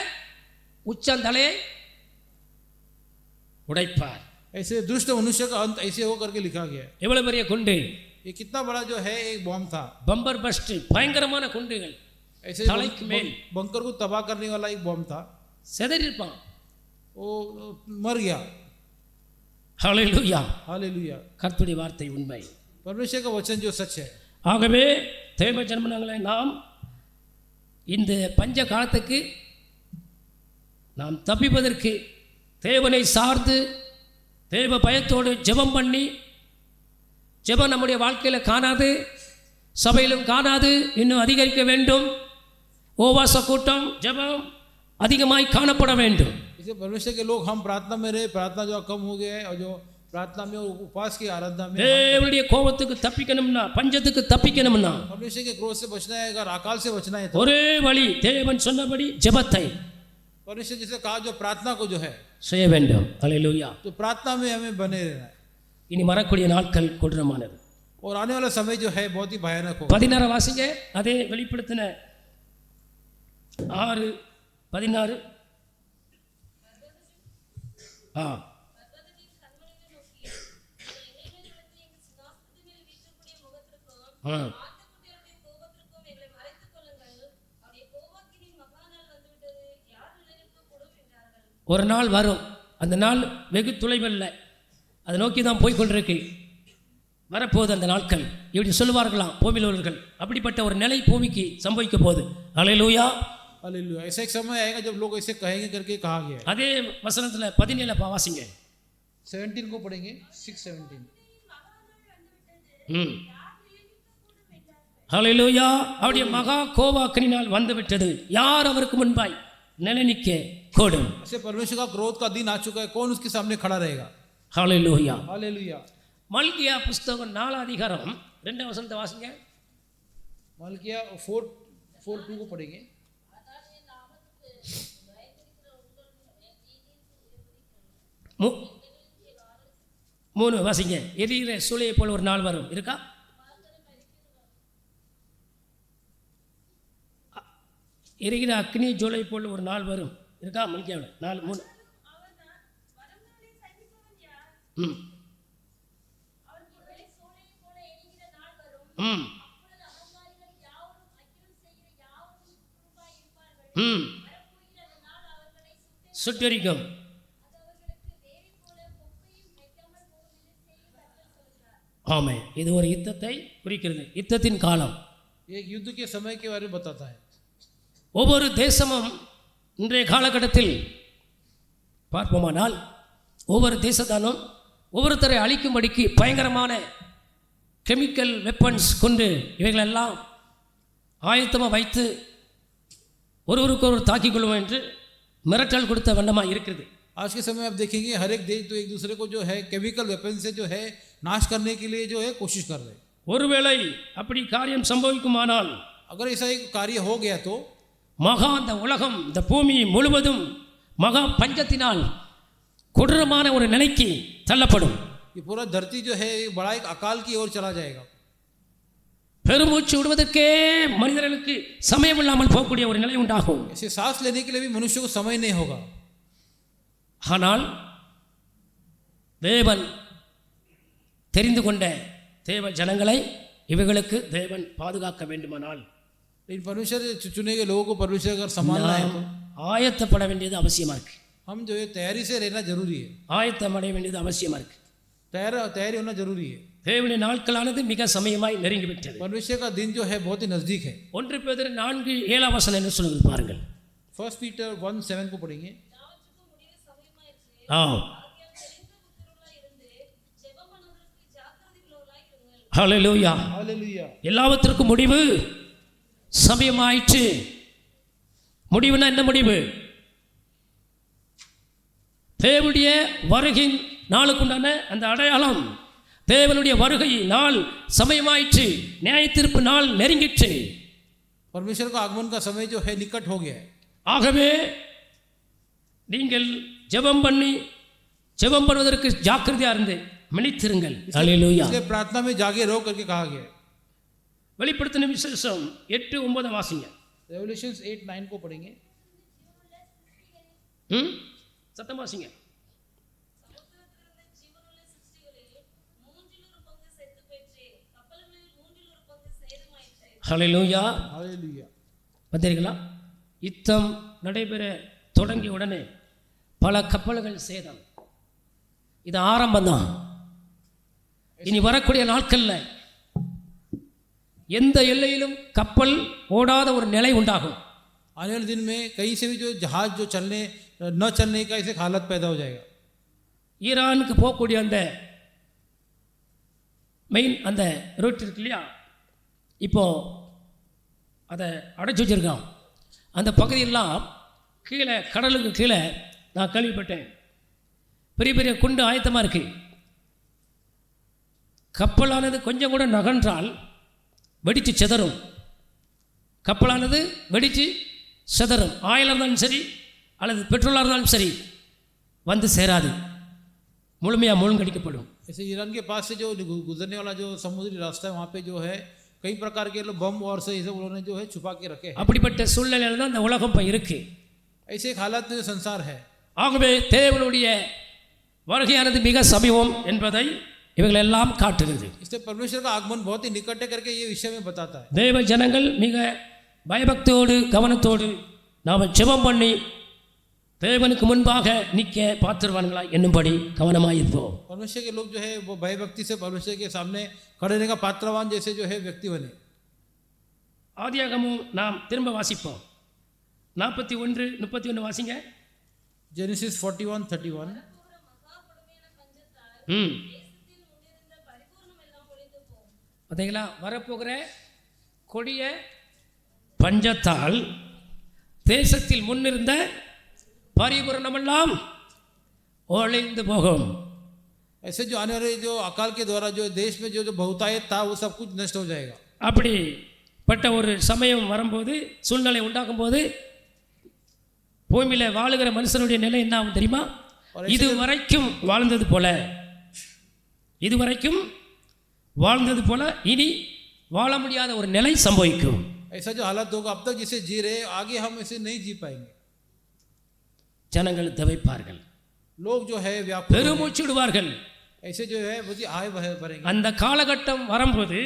உச்சந்தலையை உடைப்பார். ऐसे दुष्ट मनुष्य का अंत ऐसे हो करके लिखा गया है। எவ்வளவு பெரிய குண்டு, ये कितना बड़ा जो है एक बॉम्ब था, பம்பர் பஸ்ட், பயங்கரமான குண்டுகள், ऐसे தலைக்கு மேல் बंकर को तबाह करने वाला एक बॉम्ब था, செதறிருப்பான். वो मर गया। ஹalleluya, हालेलुया। கர்த்தருடைய வார்த்தை உண்மை. परमेश्वर का वचन जो सच है। ஆகவே தேவ ஜனங்களை நாம் இந்த பஞ்ச காலத்துக்கு நாம் தப்பிப்பதற்கு தேவனை சார்ந்து தேவ பயத்தோடு ஜெபம் பண்ணி, ஜெபம் நம்முடைய வாழ்க்கையில் காணாது, சபையிலும் காணாது, இன்னும் அதிகரிக்க வேண்டும். உபவாச கூட்டம் ஜெபம் அதிகமாய் காணப்பட வேண்டும். इसे परमेश्वर के लोग हम प्रार्थना में रहे, प्रार्थना जो कम हो गया है, और जो प्रार्थना में और उपवास की आराधना में தேவனுடைய கோபத்துக்கு தப்பிக்கணும்னா, பஞ்சத்துக்கு தப்பிக்கணும்னா परमेश्वर के क्रोध से बचना है, अगर अकाल से बचना है तो ஒரே வழி தேவன் சொன்னபடி ஜெபத்தை परमेश्वर जैसे कहा जो प्रार्थना को जो है செய்ய வேண்டும். ஹalleluya. तो प्रार्थना में हमें बने रहना है। இனி வரக்கூடிய நாட்கள் கொடூரமானது. और आने वाला समय जो है बहुत ही भयानक होगा। 16 வாசிங்க. அதே வெளிப்படுத்தின 6:16. ஒரு நாள் வரும், அந்த நாள் வெகு தொலைவில் அதை நோக்கி தான் போய்கொண்டிருக்கு. வரப்போகுது அந்த நாட்கள். இப்படி சொல்லுவார்களாம் பூமியில் உள்ளவர்கள். அப்படிப்பட்ட ஒரு நிலை பூமிக்கு சம்பவிக்க போகுது. ஹalleluya, हालेलुया। ऐसा एक समय आएगा जब लोग ऐसे कहेंगे करके कहा गया है। அதே வசனத்தில் 17 வாசிங்க. 17 को पढ़ेंगे, 6:17। ஹalleluya. அவருடைய மகா கோபாக்கினால் வந்து விட்டது, யார் அவருக்கு முன்பாய் நிலை நிற்க கூடும். ऐसे परमेश्वर का क्रोध का दिन आ चुका है, कौन उसके सामने खड़ा रहेगा। ஹalleluya. हालेलुया। மல்கியா புஸ்தகம் 4 அதிகாரம் 2 வசனத்தை வாசிங்க. मलकिया 4:2 को पढ़ेंगे। மூணு வாசிங்க. எரிகிற சூளையை போல ஒரு நாள் வரும். இருக்கா? எரிகிற அக்னி ஜோலை போல ஒரு நாள் வரும். இருக்கா? மல்கியாவில் 4:3. சுட்டரிக்கும். ஆமே, இது ஒரு யுத்தத்தை குறிக்கிறது, யுத்தத்தின் காலம். एक युद्ध के समय के बारे में बताता है। ஒவ்வொரு தேசமும் இன்றைய காலகட்டத்தில் பார்ப்போமானால் ஒவ்வொரு தேசத்தானும் ஒவ்வொருத்தரை அழிக்கும்படிக்கு பயங்கரமான கெமிக்கல் வெப்பன்ஸ் கொண்டு இவைகளெல்லாம் ஆயத்தமாக வைத்து ஒருவருக்கு ஒரு தாக்கிக் கொள்வோம் என்று மிரட்டல் கொடுத்த வண்ணமாக இருக்கிறது. आज के समय आप देखेंगे हर एक देश तो एक दूसरे को जो है केमिकल वेपन से जो है नाश करने के लिए जो है कोशिश कर रहे हैं। ஒருவேளை அப்படி காரியம் சம்பவிக்குமானால், अगर ऐसा एक कार्य हो गया तो மகா இந்த உலகம், இந்த பூமி முழுவதும் மகா பஞ்சத்தினால் கொடூரமான ஒரு நிலைக்கு தள்ளப்படும். ये पूरा धरती जो है बड़ा एक अकाल की ओर चला जाएगा। பெருமூச்சு விடுவதற்கே மனிதர்களுக்கு சமயம் இல்லாமல் போகக்கூடிய ஒரு நிலை உண்டாகும். ऐसे सांस लेने के लिए भी मनुष्य को समय नहीं होगा। ஆனால் தேவன் தெரிந்து கொண்ட தேவ ஜனங்களை இவைகளுக்கு தேவன் பாதுகாக்க வேண்டுமானால், लेकिन परमेश्वर चुने गए लोगों को परमेश्वर अगर संभालना है तो ஆயத்தப்பட வேண்டியது அவசியமா இருக்கு. हम जो है तैयारी से रहना जरूरी है। ஆயத்தம் அடைய வேண்டியது அவசியமா இருக்கு. तैयारी होना जरूरी है। தேவனுடைய நாட்களானது மிக சமயமாய் நெருங்கிவிட்டது. परमेश्वर का दिन जो है बहुत ही नजदीक है. 1 பேதுரு 4:7 என்ன சொல்லுது பாருங்கள். 1 Peter 1:7 को पढ़ेंगे. ஹல்லேலூயா. हालेलुया. எல்லாவற்றுக்கும் முடிவு சமயமாயிற்று. முடிவுனா என்ன முடிவு? தேவனுடைய வருகை நாளுக்குண்டான அந்த அடையாளம், தேவனுடைய வருகை நாள் சமயமாயிற்று, நியாயத்தீர்ப்பு நாள் நெருங்கிற்று. परमेश्वर का आगमन का समय जो है निकट हो गया है. ஆகவே நீங்கள் ஜெபம் பண்ணுவதற்கு ஜாக்கிரதையா இருந்து விழித்திருங்கள். ஹல்லேலூயா. इसलिए प्रार्थना में जागे रहो करके कहा गया है. வெளிப்படுத்தின விசேஷம் 8:9 வாசிங்க. रेवल्यूशंस 8:9 को पढ़ेंगे. சத்தம் வாசிங்க. ஹல்லேலூயா. हालेलुया. பார்த்தீர்களா? யுத்தம் நடைபெற தொடங்கிய உடனே பல கப்பல்கள் சேதம். இது ஆரம்பம்தான். இனி வரக்கூடிய நாட்களில் எந்த எல்லையிலும் கப்பல் ஓடாத ஒரு நிலை உண்டாகும். आने वाले दिन में कहीं से भी जो जहाज जो न चलने का ऐसे हालत पैदा हो जाएगा. ஈரானுக்கு போகக்கூடிய அந்த மெயின் அந்த ரூட் இருக்கு இல்லையா, இப்போ அதை அடைச்சி வச்சிருக்கான். அந்த பகுதியெல்லாம் கீழே கடலுக்கு கீழே நான் கேள்விப்பட்டேன், பெரிய பெரிய குண்டு ஆயத்தமாக இருக்கு. கப்பலானது கொஞ்சம் கூட நகன்றால் வெடித்து சிதறும். கப்பலானது வெடித்து சிதறும். ஆயிலாக இருந்தாலும் சரி அல்லது பெட்ரோலாக இருந்தாலும் சரி வந்து சேராது, முழுமையாக மூழ்கடிக்கப்படும். ऐसे ईरान के पास से जो गुजरने वाला जो समुद्री रास्ता है वहाँ पे जो है कई प्रकार के बम और से उन्होंने जो है छुपा के रखे हैं. அப்படிப்பட்ட சூழ்நிலையில் தான் இந்த உலகம் இப்போ இருக்கு. ऐसे एक हालात में संसार है. ஆகவே தேவனுடைய வருகையானது மிக சமீபம் என்பதை இவைகள் எல்லாம் காட்டுகிறது. इससे परमेश्वर का आगमन बहुत ही निकट है करके ये विषय में बताता है. தேவ ஜனங்கள் மிக பயபக்தியோடு கவனத்தோடு நாம் ஜெபம் பண்ணி தேவனுக்கு முன்பாக நிற்க பாத்திரவான்களா என்னும்படி கவனமாயிருப்போம். परमेश्वर के लोग जो है वो भयभक्ति से परमेश्वर के सामने खड़े रहने का पात्रवान जैसे जो है व्यक्ति बने. ஆதியாகமும் நாம் திரும்ப வாசிப்போம். 41:31 வாசிங்க. जेनेसिस 41:31. பார்த்தீங்களா? வரப்போகிற கொடிய பஞ்சத்தால் தேசத்தில் முன்னிருந்த பரிபூரணமெல்லாம் ஒழிந்து போகும். ऐसे जो आने वाले जो अकाल के द्वारा जो देश में जो बहुतायत था वो सब कुछ नष्ट हो जाएगा. அப்படிப்பட்ட ஒரு சமயம் வரும்போது, சூழ்நிலை உண்டாகும் போது பூமியில் வாழுகிற மனுஷனுடைய நிலை என்ன ஆகும் தெரியுமா? இதுவரைக்கும் வாழ்ந்தது போல இனி வாழ முடியாத ஒரு நிலை சம்பவிக்கும். ऐसा जो हालत होगा अब तक जिसे जी रहे आगे हम ऐसे नहीं जी पाएंगे. ஜனங்கள் தவிப்பார்கள், लोग जो है व्याकुल பெருமூச்சு விடுவார்கள். ऐसे जो है वो आय भरेंगे. அந்த காலகட்டம் வரும்போது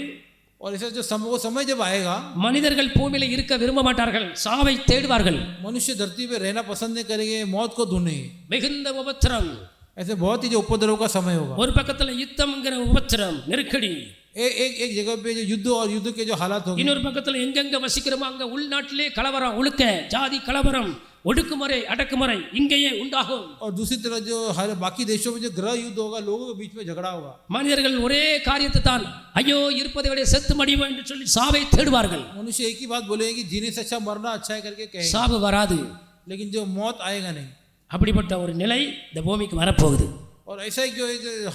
और ऐसा जो वो समय जब आएगा மனிதர்கள் பூமியில் இருக்க விரும்ப மாட்டார்கள், சாவை தேடுவார்கள். मनुष्य धरती पे रहना पसंद नहीं करेंगे, मौत को ढूंढेंगे. மிகுந்த உபத்திரம், ऐसे बहुत ही जो उपद्रव का समय होगा. ஒரு பக்கத்தில் யுத்தம்ங்கிற உபத்திரம் நெருக்கடி, एक जगह पे जो युद्ध और युद्ध के जो हालात होंगे, இன்னொரு பக்கத்தில் எங்கெங்க வசிக்கிறோமோ அங்க உள்நாட்டிலே கலவரம், ஒழுக்க ஜாதி கலவரம், ஒடுக்குமுறை அடக்குமுறை இங்கேயே உண்டாகும். और दूसरी तरफ जो हर बाकी देशों में जो गृह युद्ध होगा, लोगों के बीच में झगड़ा होगा. மனிதர்கள் ஒரே காரியத்தை தான், ஐயோ இருப்பதை விட செத்து மடிவோம் என்று சொல்லி சாவை தேடுவார்கள். मनुष्य एक ही बात बोलेंगे कि जीने से अच्छा मरना अच्छा है करके कहेंगे. சாவு வராது, लेकिन जो मौत आएगा नहीं. அப்படிப்பட்ட ஒரு நிலை இந்த பூமிக்கு வரப்போகுது. और ऐसा एक जो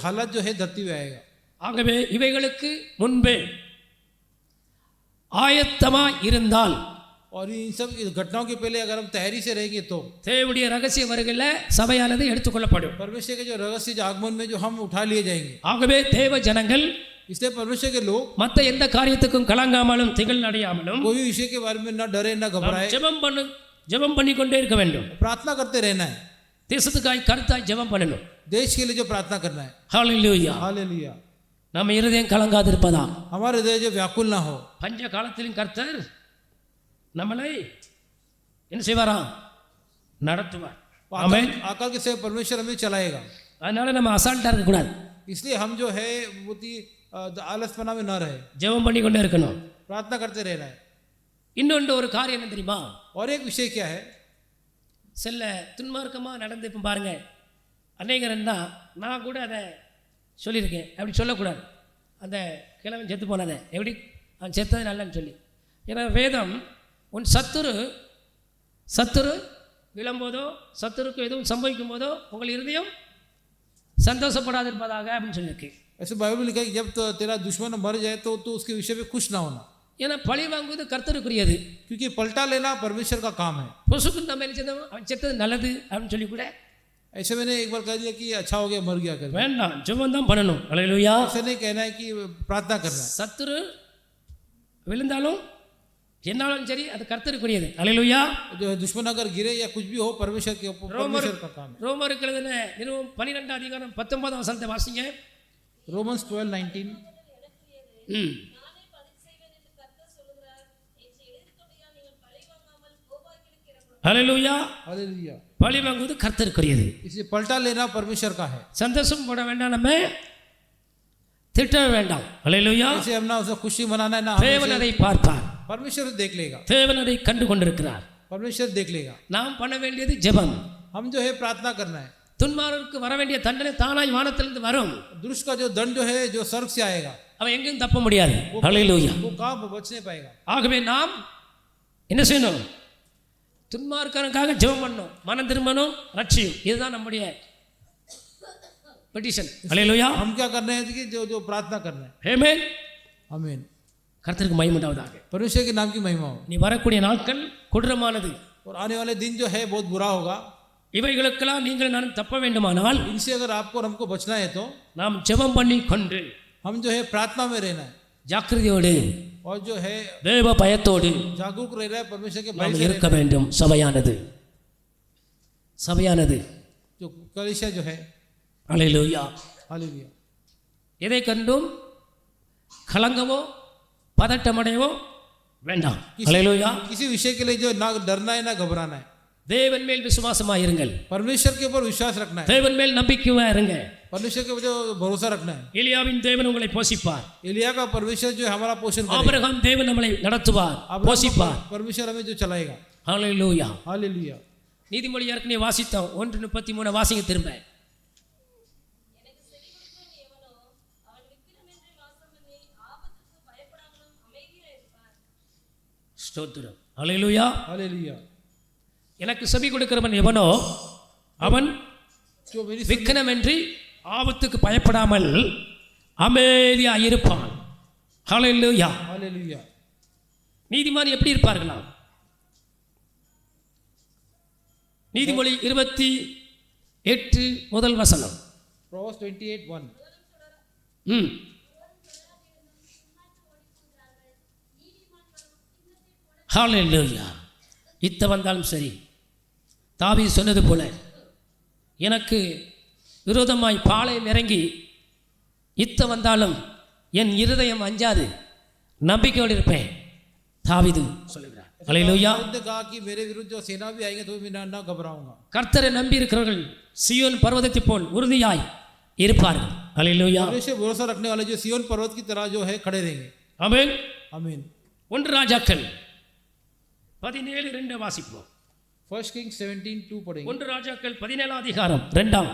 हालत जो है धरती में आएगा. ஆகவே இவைகளுக்கு முன்பே ஆயத்தமாய் இருந்தால், और इन सब घटनाओं के पहले अगर हम तैयारी से रहेंगे तो தேவனுடைய ரகசிய வருகையில் சபையானது எடுத்துக்கொள்ளப்படும். परमेश्वर के जो रहस्य जो आगमन में जो हम उठा लिए जाएंगे. ஆகவே தேவ ஜனங்கள் इसलिए परमेश्वर के लोग மற்ற எந்த காரியத்துக்கும் கலங்காமலும் திகழ் அடையாமலும் कोई भी विषय के बारे में न डरे न घबराए, ஜெபம் பண்ணி கொண்டே இருக்க வேண்டும். प्रार्थना करते रहना है. தேசத்துக்காய் கருத்தாய் ஜெபம் பண்ணணும். देश के लिए जो प्रार्थना करना है. ஹல்லேலூயா. हालेलुया. நம்ம இருதயம் கலங்காதிருப்பதா, हमारे हृदय जो व्याकुल ना हो. பஞ்ச காலத்திலும் கர்த்தர் நம்மளை என்ன செய்வாராம்? நடத்துவார். ஆமென். अकाल के समय परमेश्वर हमें चलाएगा. அதனால நம்ம அசால்ட்டா இருக்க கூடாது. इसलिए हम जो है बहुत ही आलसपना में न रहे, ஜெபம் பண்ணி கொண்டே இருக்கணும். प्रार्थना करते रहना है। இன்னொன்று ஒரு காரியம் என்ன தெரியுமா? और एक विषय क्या है, சில துன்மார்க்கமாக நடந்து இப்போ பாருங்கள், அநேகர்னா நான் கூட அதை சொல்லியிருக்கேன், அப்படி சொல்லக்கூடாது. அந்த கிழவன் செத்து போனதை எப்படி அவன் செத்தது நல்லன்னு சொல்லி. ஏன்னா வேதம் உன் சத்துரு விழும்போதோ சத்துருக்கு எதுவும் சம்பவிக்கும் போதோ உங்கள் இருதயம் சந்தோஷப்படாது இருப்பதாக அப்படின்னு சொல்லியிருக்கு. ऐसे बाइबल लिखा है कि जब तो तेरा दुश्मन मर जाए तो उसके विषय में खुश ना होना, ஏன்னா பழி வாங்குவது கர்த்தருக்குரியது. क्योंकि पलटा लेना परमेश्वर का काम है। பொசுக்கு நம்ம என்ன செய்தோம், அவன் செத்தது நல்லது அப்படின்னு சொல்லி கூட ऐसे मैंने एक बार कह दिया कि अच्छा हो गया मर गया कर, வேண்டாம், ஜெபம் தான் பண்ணணும். அல்லேலூயா. ऐसे नहीं कहना है कि प्रार्थना करना है। சத்துரு விழுந்தாலும் என்னாலும் சரி அது கர்த்தருக்குரியது. அல்லேலூயா. जो दुश्मन अगर गिरे या कुछ भी हो परमेश्वर के परमेश्वर का काम है। ரோமருக்கு எழுதின நிருபம் 12 அதிகாரம் 19 வசனத்தை வாசிங்க. रोमन्स 12:19 அல்லேலூயா. हालेलुया। பழி வாங்குவது கர்த்தருக்குரியது. इसलिए पलटा लेना परमेश्वर का है। சந்தோஷம் போட வேண்டாம், நம்ம திட்ட வேண்டாம். அல்லேலூயா. ऐसे हम ना उसे खुशी मनाना है ना, தேவன் அதை பார்ப்பார், परमेश्वर देख लेगा, தேவன் அதை கண்டு கொண்டிருக்கிறார். परमेश्वर देख लेगा। நாம் பண்ண வேண்டியது ஜெபம். हम जो है प्रार्थना करना है। துன்மார்க்கருக்கு வர வேண்டிய தண்டனை தானாய் வானத்திலிருந்து வரும். दुष्ट का जो दंड जो है जो स्वर्ग से आएगा, அவன் எங்கேயும் தப்ப முடியாது. அல்லேலூயா. वो कहाँ बच नहीं पाएगा। ஆகவே நாம் என்ன செய்யணும்? துன்மார்க்கனுக்காக ஜெபம் பண்ணணும், மனம் திரும்பணும், ரட்சியும். இதுதான் நம்முடைய பெட்டிஷன். அல்லேலூயா. हम क्या करना है कि जो प्रार्थना करना है। ஆமென். आमीन। கர்த்தருக்கு மகிமை உண்டாவதாக. परमेश्वर के नाम की महिमा हो। நீ வரக்கூடிய நாட்கள் கொடூரமானது. और आने वाले दिन जो है बहुत बुरा होगा। இவைகளுக்கெல்லாம் நீங்கள் நான் தப்ப வேண்டுமானால் इनसे अगर आपको और हमको बचना है तो நாம் ஜெபம் பண்ணி கொண்டு हम जो है प्रार्थना में रहना है, ஜாக்கிரதையோடு और जो है தேவ பயத்தோடு जागरूक रह रहा है, परमेश्वर के भय நாம் से இருக்க வேண்டும். சபையானது जो कलीसिया जो है। அல்லேலூயா. हालेलुया। எதை கண்டும் கலங்கவோ பதட்டமடையவோ வேண்டாம். அல்லேலூயா. किसी विषय के लिए जो ना डरना है ना घबराना है। தேவன் மேல் விசுவாசமாக இருங்கள், परमेश्वर के ऊपर विश्वास रखना है, தேவன் மேல் நம்பிக்கையா இருங்க. परमेश्वर के ऊपर जो भरोसा रखना है। எலியாவின் தேவன் உங்களை போஷிப்பார். एलिया का परमेश्वर जो है हमारा पोषण करेगा। ஆபிரகாம் தேவன் நம்மளை நடத்துவார், போஷிப்பார். परमेश्वर हमें जो चलाएगा। அல்லேலூயா. हालेलुया। நீதிமொழி ஏற்கனவே வாசித்தோம். 1:33 வாசிங்க திரும்ப. ஸ்தோத்திரம். அல்லேலூயா. हालेलुया। எனக்கு செவி கொடுக்கிறவன் எவனோ அவன் जो मेरी விக்கனமின்றி ஆபத்துக்கு பயப்படாமல் அமைதியாக இருப்பான். அல்லேலூயா. हालेलुया। நீதிமான் எப்படி இருப்பார்களாம்? நீதிமொழி 28 முதல் வசனம். Proverbs 28:1 ஹalleluya. இத்த வந்தாலும் சரி, தாவீது சொன்னது போல எனக்கு விரோதமாய் பாளையம் இறங்கி இத்த வந்தாலும் என் இருதயம் அஞ்சாது, நம்பிக்கையோடு இருப்பேன். தாவீது சொல்லுகிறார். ஹalleluya. ने कहा कि मेरे विरुद्ध जो सेना भी आएंगे तो मैं ना घबराऊंगा। கர்த்தரை நம்பி இருக்கிறவர்கள் சியோன் பர்வதத்தை போல் உறுதியாய் இருப்பார்கள். ஹalleluya. परमेश्वर भरोसा रखने वाले जो सिय्योन पर्वत की तरह जो है खड़े रहेंगे। ஆமென். आमीन। 1 ராஜாக்கள் 17:2 வாசிப்போம். 1 Kings 17:2 पढ़ेंगे। 1 ராஜாக்கள் 17 அதிகாரம் 2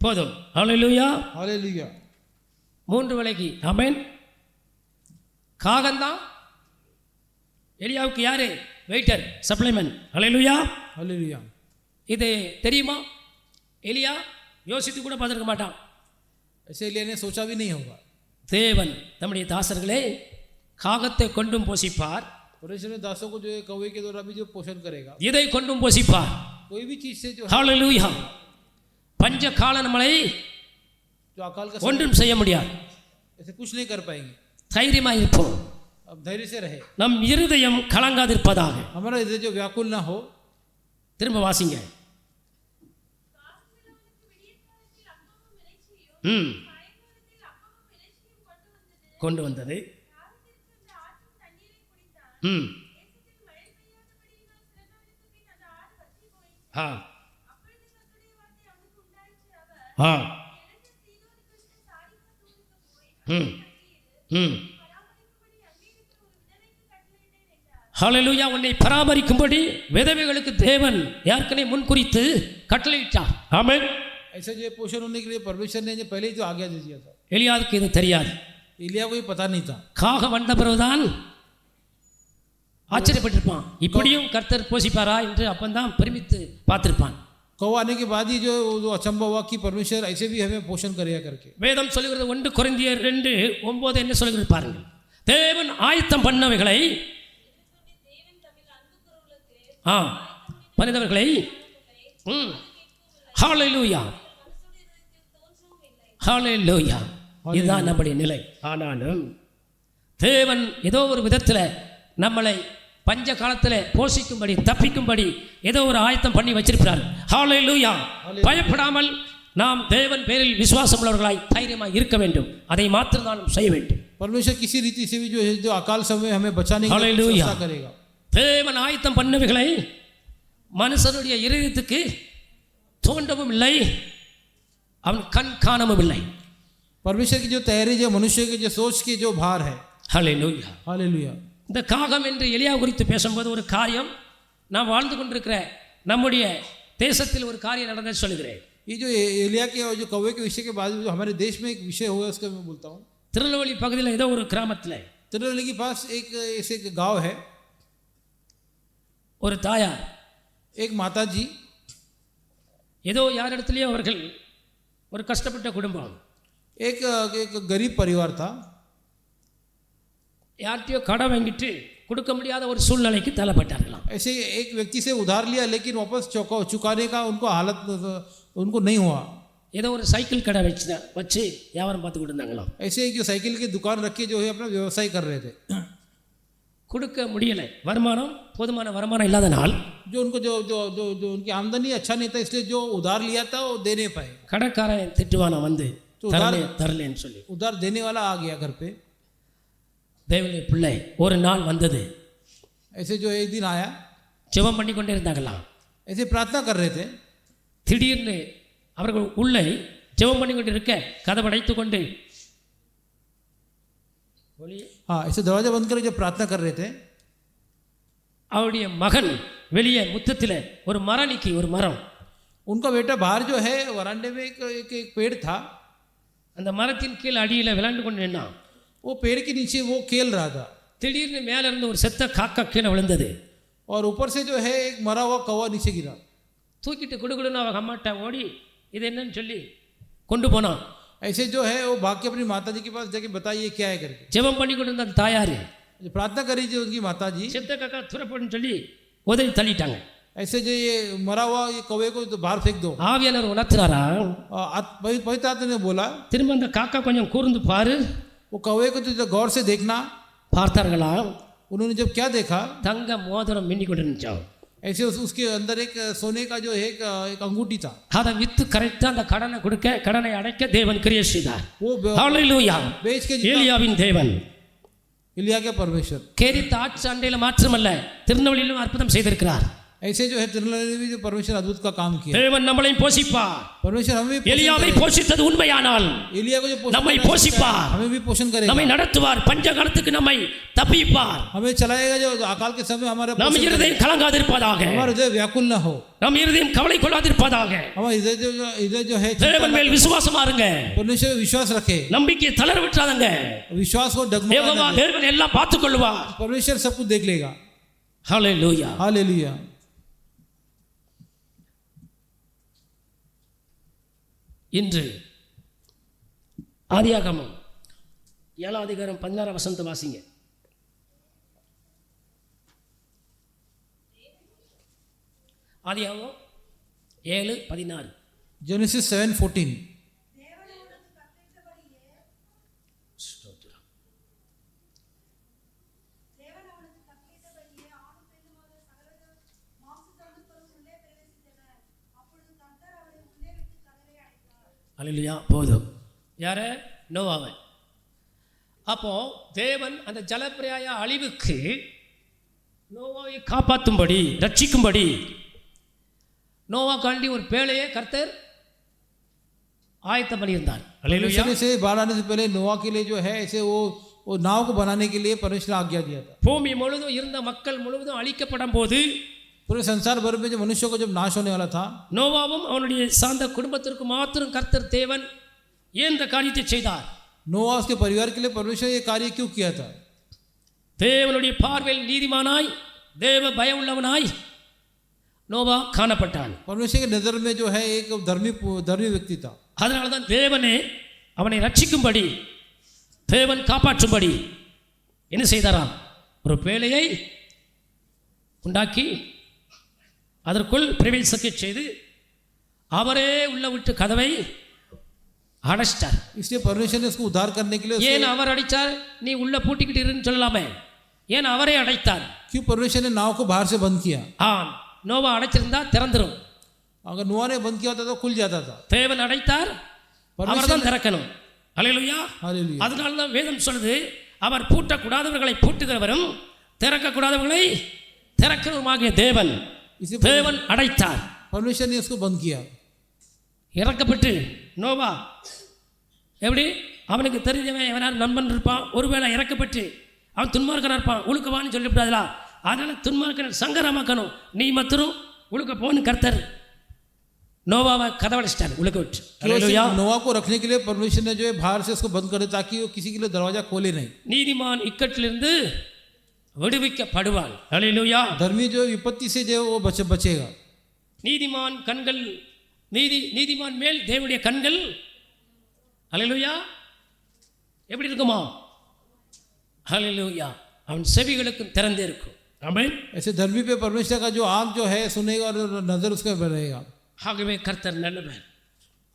போதும். ஹalleluya. हालेलुया। 3 வேளைக்கு ஆமென். காகந்தான் எலியாவுக்கு யாரு? Waiter, supplement. ஹalleluya. हालेलुया। இது தெரியுமா? எலியா யோசித்து கூட பார்த்துருக்க மாட்டான். ऐसे एलिया ने सोचा भी नहीं होगा। தேவன் தம்முடைய தாசர்களே காகத்தை கொண்டும் போஷிப்பார், परमेश्वर ने दासों को जो है कौवे के द्वारा भी जो पोषण करेगा, இதை கொண்டும் போஷிப்பார். कोई भी चीज से जो ஹalleluya. பஞ்ச கால நம்மளை जो अकाल का ஒன்றும் செய்ய முடியாது. ऐसे कुछ नहीं कर पाएंगे। தைரியமாக இருப்போம். अब धैर्य से रहे, நம் இருதயம் கலங்காதிருப்பதாக. हमारा हृदय जो व्याकुल ना हो. திரும்ப வாசிங்க. கொண்டு வந்தது. ஹல்லேலூயா. உன்னை பராமரிக்கும்படி விதவைகளுக்கு தேவன் ஏற்கனவே முன்குறித்து கட்டளையிட்டார். ஆமென். ऐसा जो पोषण होने के लिए परमेश्वर ने जो पहले ही जो आज्ञा दे दिया था. எலியாவுக்கு இது தெரியாது. एलिया को ये पता नहीं था. காக வந்த பிறகுதான் ஆச்சரியப்பட்டிருப்பான். இப்படியும் கர்த்தர் போஷிப்பாரா என்று அப்பந்தான் பெருமித்து பார்த்திருப்பான். कौवा आने के बाद ही जो अचंबा हुआ कि परमेश्वर ऐसे भी हमें पोषण करेगा करके. வேதம் சொல்லுகிறது 1 கொரிந்தியர் 2:9 என்ன சொல்லுகிறது பாருங்கள். தேவன் ஆயத்தம் பண்ணவைகளை பண்ணினவர்களை ஹல்லேலூயா ஹல்லேலூயா. இதுதான் நம்முடைய நிலை. ஆனாலும் தேவன் ஏதோ ஒரு விதத்தில் நம்மளை பஞ்ச காலத்தில் போஷிக்கும்படி தப்பிக்கும்படி ஏதோ ஒரு ஆயத்தம் பண்ணி வச்சிருக்கிறார். ஹல்லேலூயா. பயப்படாமல் நாம் தேவன் பேரில் விசுவாசம் உள்ளவர்களாய் தைரியமாக இருக்க வேண்டும். அதை மாத்திரம் தான் செய்ய வேண்டும். परमेश्वर किसी रीति से भी जो अकाल समय हमें बचाने की व्यवस्था करेगा. தேவன் ஆயத்தம் பண்ணவைகளை மனுஷனுடைய இருதயத்துக்கு தோண்டவும் இல்லை, அவன் கண் காணவும் இல்லை. परमेश्वर की जो तैयारी जो मनुष्य के जो सोच की जो भार है. ஹல்லேலூயா हालेलुया. இந்த காகம் என்று எலியா குறித்து பேசும்போது ஒரு காரியம் நாம் வாழ்ந்து கொண்டிருக்கிற நம்முடைய தேசத்தில் ஒரு காரியம் நடந்தது சொல்லுகிறேன். ये जो एलिया के और जो कौवे के विषय के बाद जो हमारे देश में एक विषय हुआ उसका मैं बोलता हूँ. திருநெல்வேலி பகுதியில் ஏதோ ஒரு கிராமத்தில் திருநெல்வேலி के पास एक ऐसे एक गांव है. ஒரு தாயார் एक माता जी ஏதோ யார் இடத்துலையோ அவர்கள் ஒரு கஷ்டப்பட்ட குடும்பம், एक गरीब परिवार था. யார்கிட்டயோ கடன் வாங்கிட்டு கொடுக்க முடியாத ஒரு சூழ்நிலைக்கு தள்ளப்பட்டார்களாம். ऐसे एक व्यक्ति से उधार लिया लेकिन वापस चुकाने का उनको हालत उनको नहीं हुआ. ஏதோ ஒரு சைக்கிள் கடை வச்சு வியாபாரம் பார்த்து கொடுத்தாங்களாம். ऐसे एक जो साइकिल की दुकान रखी जो है अपना व्यवसाय कर रहे थे. கொடுக்க முடியலை, வருமானம் போதுமான வருமானம் இல்லாதனால் जो उनको जो जो जो जो उनकी आमदनी अच्छा नहीं था इसलिए जो उधार लिया था वो दे नहीं पाए. கடைக்காரன் திட்டுவானா வந்து தரலேன்னு சொல்லி. उधार देने वाला आ गया घर पे. தேவனுடைய பிள்ளை ஒரு நாள் வந்தது. ऐसे जो एक दिन आया, ஜெபம் பண்ணி கொண்டே இருந்தாங்களாம். ऐसे प्रार्थना कर रहे थे. திடீர்னு அவர்கள் உள்ளே ஜெபம் பண்ணி கொண்டு இருக்க கதவை அடைத்து கொண்டு हाँ ऐसे दरवाजा बंद कर जब प्रार्थना कर रहे थे, அவருடைய மகன் வெளியே முத்தத்தில் ஒரு மரணிக்கு ஒரு மரம், उनका बेटा बाहर जो है वरांडे में एक पेड़ था. அந்த மரத்தின் கீழ் அடியில் விளையாண்டு கொண்டு நின்னான். वो पेड़ के नीचे वो खेल रहा था. திடீர்னு மேலே இருந்து ஒரு செத்த காக்கா கீழே விழுந்தது. और ऊपर से जो है एक मरा हुआ कौवा नीचे गिरा. தூக்கிட்டு குடுகுடுன்னு அவங்க அம்மாட்ட ஓடி இது என்னன்னு சொல்லி கொண்டு போனான். ऐसे जो है वो भाग के अपनी माता जी के पास जाके बताइए क्या है करके. ஜெபம் பண்ணி கொண்டு இருந்த தாயார் प्रार्थना करी थी उनकी माता जी. செத்த காக்கா துரப்போன்னு சொல்லி உதவி தள்ளிட்டாங்க. ऐसे जो ये मरा हुआ ये कौवे को तो बाहर फेंक दो. ஆவியானவர் உணர்த்துறாரா, पवित्र आत्मा ने बोला திரும்ப அந்த காக்கா கொஞ்சம் கூர்ந்து பாரு. वो कौवे को तो गौर से देखना. பார்த்தார்களா, उन्होंने जब क्या देखा, தங்க மோதிரம் மின்னி கொண்டு இருந்துச்சாம். ऐसे उसके अंदर एक सोने का जो है एक अंगूठी था. அதை வித்து கரெக்டா அந்த கடனை கொடுக்க கடனை அடைக்க தேவன் கிரியை செய்தார். वो ஹல்லேலூயா. बेच के ஏலியாவின் தேவன், एलिया के परमेश्वर கேரித்த ஆட்சி அண்டையில் மாத்திரமல்ல திருநெல்வேலியிலும் அற்புதம் செய்திருக்கிறார். ऐसे जो है तिरुनेलवेली में जो परमेश्वर अद्भुत का काम किया. தேவன் நம்மளையும் போஷிப்பார். परमेश्वर हमें भी எலியாவை போஷித்தது உண்மையானால் एलिया को जो நம்மை போஷிப்பார், हमें भी पोषण करेगा, நம்மை நடத்துவார், பஞ்சகாலத்துக்கு நம்மை தப்பிப்பார். हमें चलाएगा. जो अकाल के समय हमारे நம் இருதயம் கலங்காதிருப்பதாக, हमारा हृदय व्याकुल न हो, நம் இருதயம் கவலை கொள்ளாதிருப்பதாக, हमारा हृदय जो है தேவன் மேல் விசுவாசமா இருங்க, परमेश्वर विश्वास रखे, நம்பிக்கையை தளர விட்டுறாதங்க. विश्वास को डगमगा. தேவன் எல்லாம் பார்த்துக் கொள்வார். परमेश्वर सब कुछ देख लेगा. ஹல்லேலூயா. हालेलुया. இன்று ஆதியாகமம் 7ஆம் அதிகாரம் 16ஆம் வசனத்தை வாசிங்க. ஆதியாகமம் 7:16. Genesis 7:14. அல்லேலூயா. போதும். யாரை? நோவாவை. அப்போ தேவன் அந்த ஜலப்பிரளய அழிவுக்கு நோவாவை காப்பாற்றும்படி, ரட்சிக்கும்படி நோவாக்காண்டி ஒரு பேழையை கர்த்தர் ஆயத்தம் பண்ணியிருந்தார். அல்லேலூயா. परमेश्वर से बाढ़ आने से पहले नोआ के लिए जो है ऐसे वो नाव को बनाने के लिए परमेश्वर ने आज्ञा दिया था. பூமி முழுவதும் இருந்த மக்கள் முழுவதும் அழிக்கப்படும் போது पूरे संसार भर में जो मनुष्यों को जब नाश होने वाला था, நோவாவும் அவனுடைய சார்ந்த குடும்பத்திற்கு மாத்திரம் கர்த்தர் தேவன் ஏன் இந்த காரியத்தை செய்தார்? नोआ उसके परिवार के लिए परमेश्वर ये कार्य क्यों किया था? தேவனுடைய பார்வையில் நீதிமானாய், தேவ பயம் உள்ளவனாய் நோவா காணப்பட்டான். परमेश्वर के नजर में जो है एक धर्मी व्यक्ति था. அதனால தான் தேவனே அவனை ரட்சிக்கும்படி, தேவன் காப்பாற்றும்படி என்ன செய்தாராம்? ஒரு பேழையை உண்டாக்கி அதற்குள் பிரவேசிக்க செய்து அவரே உள்ள விட்டு கதவை அடைச்சிட்டார். इसलिए परमेश्वर ने उसको उद्धार करने के लिए ஏன் அவர் அடைச்சார்? நீ உள்ள பூட்டிக்கிட்டு இருன்னு சொல்லலாமே. ஏன் அவரே அடைத்தார்? क्यों परमेश्वर ने नाव को बाहर से बंद किया? ஆம், நோவா அடைச்சிருந்தா திறந்துரும். अगर नोआ ने बंद किया होता तो खुल जाता था. தேவன் அடைத்தார், அவர்தான் திறக்கணும். அல்லேலூயா. हालेलुया. அதனால தான் வேதம் சொல்லுது, அவர் பூட்டக்கூடாதவர்களை பூட்டுகிறவரும் திறக்கக்கூடாதவர்களை திறக்கிறவருமாகிய தேவன். தேவன் அடைத்தார், परमेश्वर ने उसको बंद किया. இறக்கப்பட்டு நோவா எப்படி? அவனுக்கு தெரிஞ்சவன் எவனார் நண்பன் இருப்பான், ஒருவேளை இறக்கப்பட்டு அவன் துன்மார்க்கனாக இருப்பான், உழுக்கவான்னு சொல்லிவிடாதா? அதனால துன்மார்க்கனை சங்கரமாக்கணும், நீ மத்தரும் உழுக்க போன்னு கர்த்தர் நோவாவை கதவடைச்சிட்டார், உழுக்க விட்டு. அல்லேலூயா. नोआ को रखने के लिए परमेश्वर ने जो है बाहर से उसको बंद कर दिया ताकि वो किसी के लिए दरवाजा खोले नहीं. நீதிமான் இக்கட்டிலிருந்து விடுவிக்கப்படுவான். அல்லேலூயா. धर्मी जो विपत्ति से जो वो बचेगा. நீதிமான் கண்கள் நீதிமான் மேல் தேவனுடைய கண்கள் அல்லேலூயா எப்படி இருக்குமா? அல்லேலூயா. அவன் செவிகளுக்கும் திறந்தே இருக்கும். ஆமென். ऐसे धर्मी पे परमेश्वर का जो आंख जो है सुनेगा और नजर उसका रहेगा. ஆகவே கர்த்தர் நல்லவர்.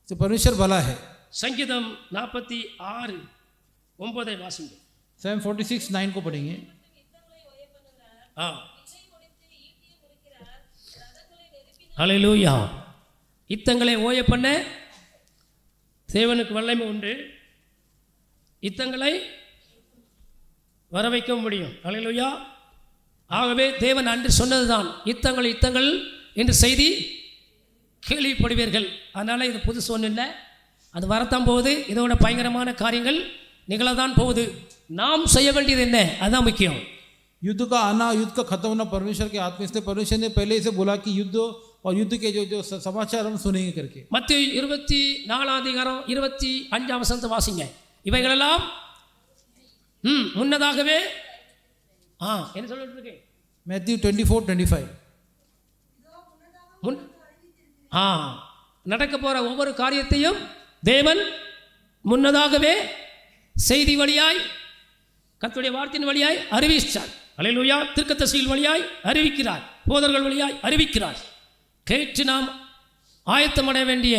तो परमेश्वर भला है. சங்கீதம் 46:9 வாசிங்க. Psalm 46:9 को पढ़ेंगे. அல்லேலூயா. யுத்தங்களை ஓய பண்ண தேவனுக்கு வல்லமை உண்டு, யுத்தங்களை வர வைக்க முடியும். அல்லேலூயா. ஆகவே தேவன் அன்று சொன்னதுதான், யுத்தங்கள் என்று செய்தி கேள்விப்படுவீர்கள். அதனால் இது புதுசு ஒன்றும் இல்லை, அது வரத்தான் போகுது. இதோட பயங்கரமான காரியங்கள் நிகழத்தான் போகுது. நாம் செய்ய வேண்டியது என்ன? அதுதான் முக்கியம். युद्ध का आना, युद्ध का खत्म होना परमेश्वर के हाथ में. इसलिए परमेश्वर ने पहले इसे बोला कि युद्ध और युद्ध के जो समाचार हम सुनेंगे करके. மத்தேயு 24:25 வாசிங்க. இவைகளெல்லாம் முன்னதாகவே என்ன சொல்லிட்டு இருக்கு? Matthew 24:25. நடக்க போற ஒவ்வொரு காரியத்தையும் தேவன் முன்னதாகவே செய்தி வழியாய், கர்த்தருடைய வார்த்தையின் வழியாய் அறிவிச்சார். அல்லேலூயா. தீர்க்கதரிசிகள் வழியாய் அறிவிக்கிறார், போதர்கள் வழியாய் அறிவிக்கிறார். கேட்டு நாம் ஆயத்தமடைய வேண்டிய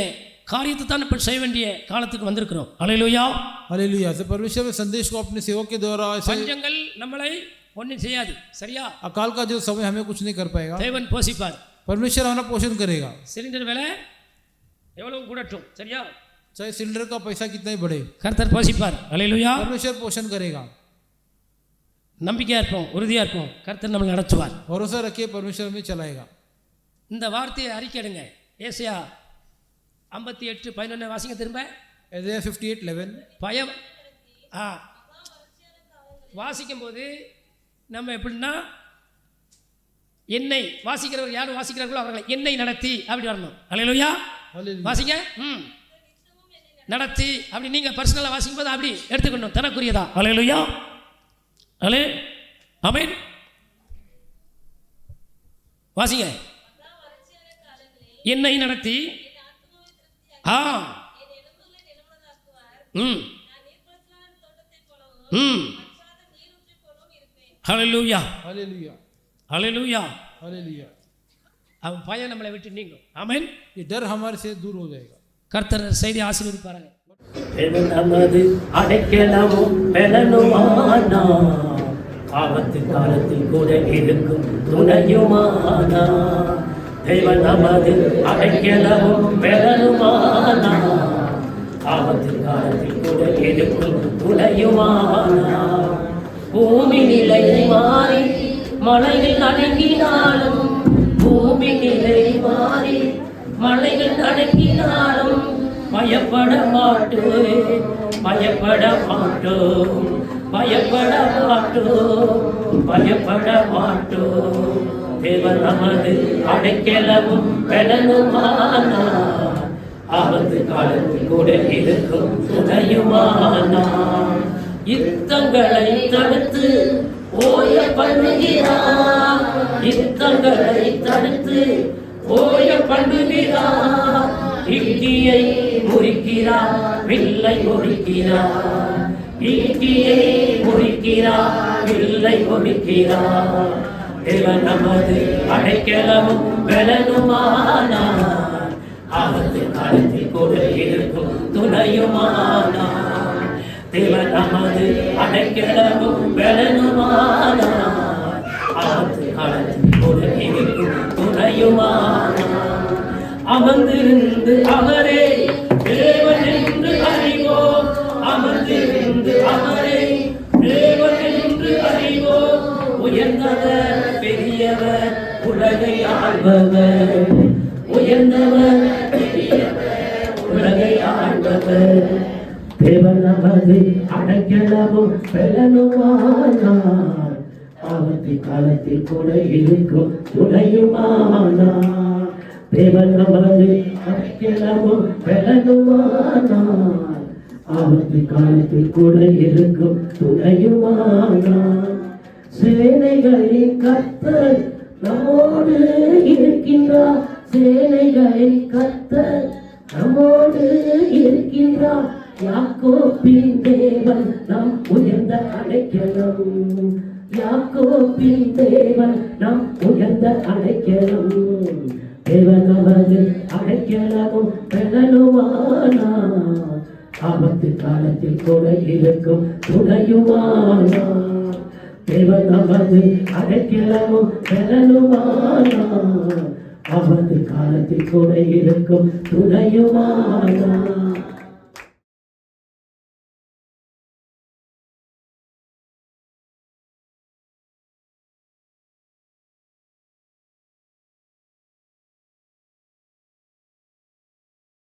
காரியத்தை தான் இப்போ செய்ய வேண்டிய காலத்துக்கு வந்திருக்கிறோம். அல்லேலூயா. हालेलुया. से परमेश्वर में संदेश को अपने सेवक के द्वारा பஞ்சங்கள் நம்மளை ஒன்றும் செய்யாது. சரியா? अकाल का जो समय हमें कुछ नहीं कर पाएगा. தேவன் போஷிப்பார். परमेश्वर हमारा पोषण करेगा. சிலிண்டர் விலை எவ்வளவு கூடட்டும், சரியா? चाहे सिलेंडर का पैसा कितना ही बढ़े, கர்த்தர் போஷிப்பார். அல்லேலூயா. परमेश्वर पोषण करेगा. நம்பிக்கையா இருப்போம், உறுதியா இருப்போம், கர்த்தர் நம்மளை நடத்துவார். भरोसा रखिए, परमेश्वर में चलाएगा. இந்த வார்த்தையை அறிக்கையிடுங்க. ஏசாயா 58:11 வாசிங்க திரும்ப. Isaiah 58:11. பயம் வாசிக்கும் போது நம்ம எப்படின்னா, என்னை வாசிக்கிறவர் யார் வாசிக்கிறார்களோ அவர்களை என்னை நடத்தி அப்படி வரணும். அல்லேலூயா. வாசிங்க. நடத்தி அப்படி நீங்க பர்சனலா வாசிக்கும் போது அப்படி எடுத்துக்கணும், தனக்குரியதா. அல்லேலூயா. ஆமென். வாசிங்க. என்னை நடத்தி ஹல்லேலூயா. हालेलुया. ஹல்லேலூயா. हालेलुया. அவன் பயம் நம்மளை விட்டு நீங்கும். ஆமென். ये डर हमारे से दूर हो जाएगा. கர்த்தர் செய்தி ஆசீர்வதிப்பாருங்க. நமது அடைக்கலமும் பெலனுமானா, ஆபத்து காலத்தில் கூட இருக்கும் துணையுமானா. தேவன் நமது அடைக்கலமும் பெலனுமானா, ஆபத்து காலத்தில் கூட இருக்கும் துணையுமானார். பூமி நிலை மாறி மலைகள் நடுங்கினாலும், பூமி நிலை மாறி மலைகள் நடுங்கினாலும் பயப்பட மாட்டோம், பயப்பட மாட்டோம், பயப்பட மாட்டோம், பயப்பட மாட்டோம். தேவன் நமது அடைக்கலமும் பெலனுமானார். ஆபத்து காலத்தில் கூட இருக்கும் துணையுமானார். யுத்தங்களை தடுத்து ஓய பண்ணுகிறார், யுத்தங்களை தடுத்து ஓய பண்ணுகிறார். ஈட்டியை முறிக்கிறார், வில்லை முறிக்கிறார், ஈட்டியை முறிக்கிறார், வில்லை முறிக்கிறார். தேவன் நமது அடைக்கலமும் பெலனுமானார். ஆபத்து காலத்தில் கூட இருக்கும் துணையுமானார். தேவன் நமது அடைக்கலமும் பெலனுமானார். ஆபத்து காலத்தில் கூட இருக்கும் துணையுமானார். அமர்ந்திருந்து அவரே தேவன் என்று அறிவோம், அமர்ந்திருந்து அவரே தேவன் என்று அறிவோம். உயர்ந்தவர் பெரியவர் உலகை ஆள்பவர், உயர்ந்தவர் பெரியவர் உலகை ஆள்பவர். தேவன் நமது அடைக்கலமும் பெலனுமானார். ஆபத்து காலத்தில் கூட இருக்கும் துணையுமானார். தேவன் நமது அடைக்கலமும் பெலனுமானார். ஆபத்து காலத்தில் கூட இருக்கும் துணையுமானார். சேனைகளின் கர்த்தர் நம்மோடு இருக்கின்றார், சேனைகளின் கர்த்தர் நம்மோடு இருக்கின்றார். யாக்கோபின் தேவன் நம் உயர்ந்த அடைக்கலம், யாக்கோபின் தேவன் நம் உயர்ந்த அடைக்கலம். தேவன் நமது அடைக்கலமும் பெலனுமானார். ஆபத்து காலத்தில் கூட இருக்கும் துணையுமானார். தேவன் நமது அடைக்கலமும் பெலனுமானார். ஆபத்து காலத்தில் கூட இருக்கும் துணையுமானார்.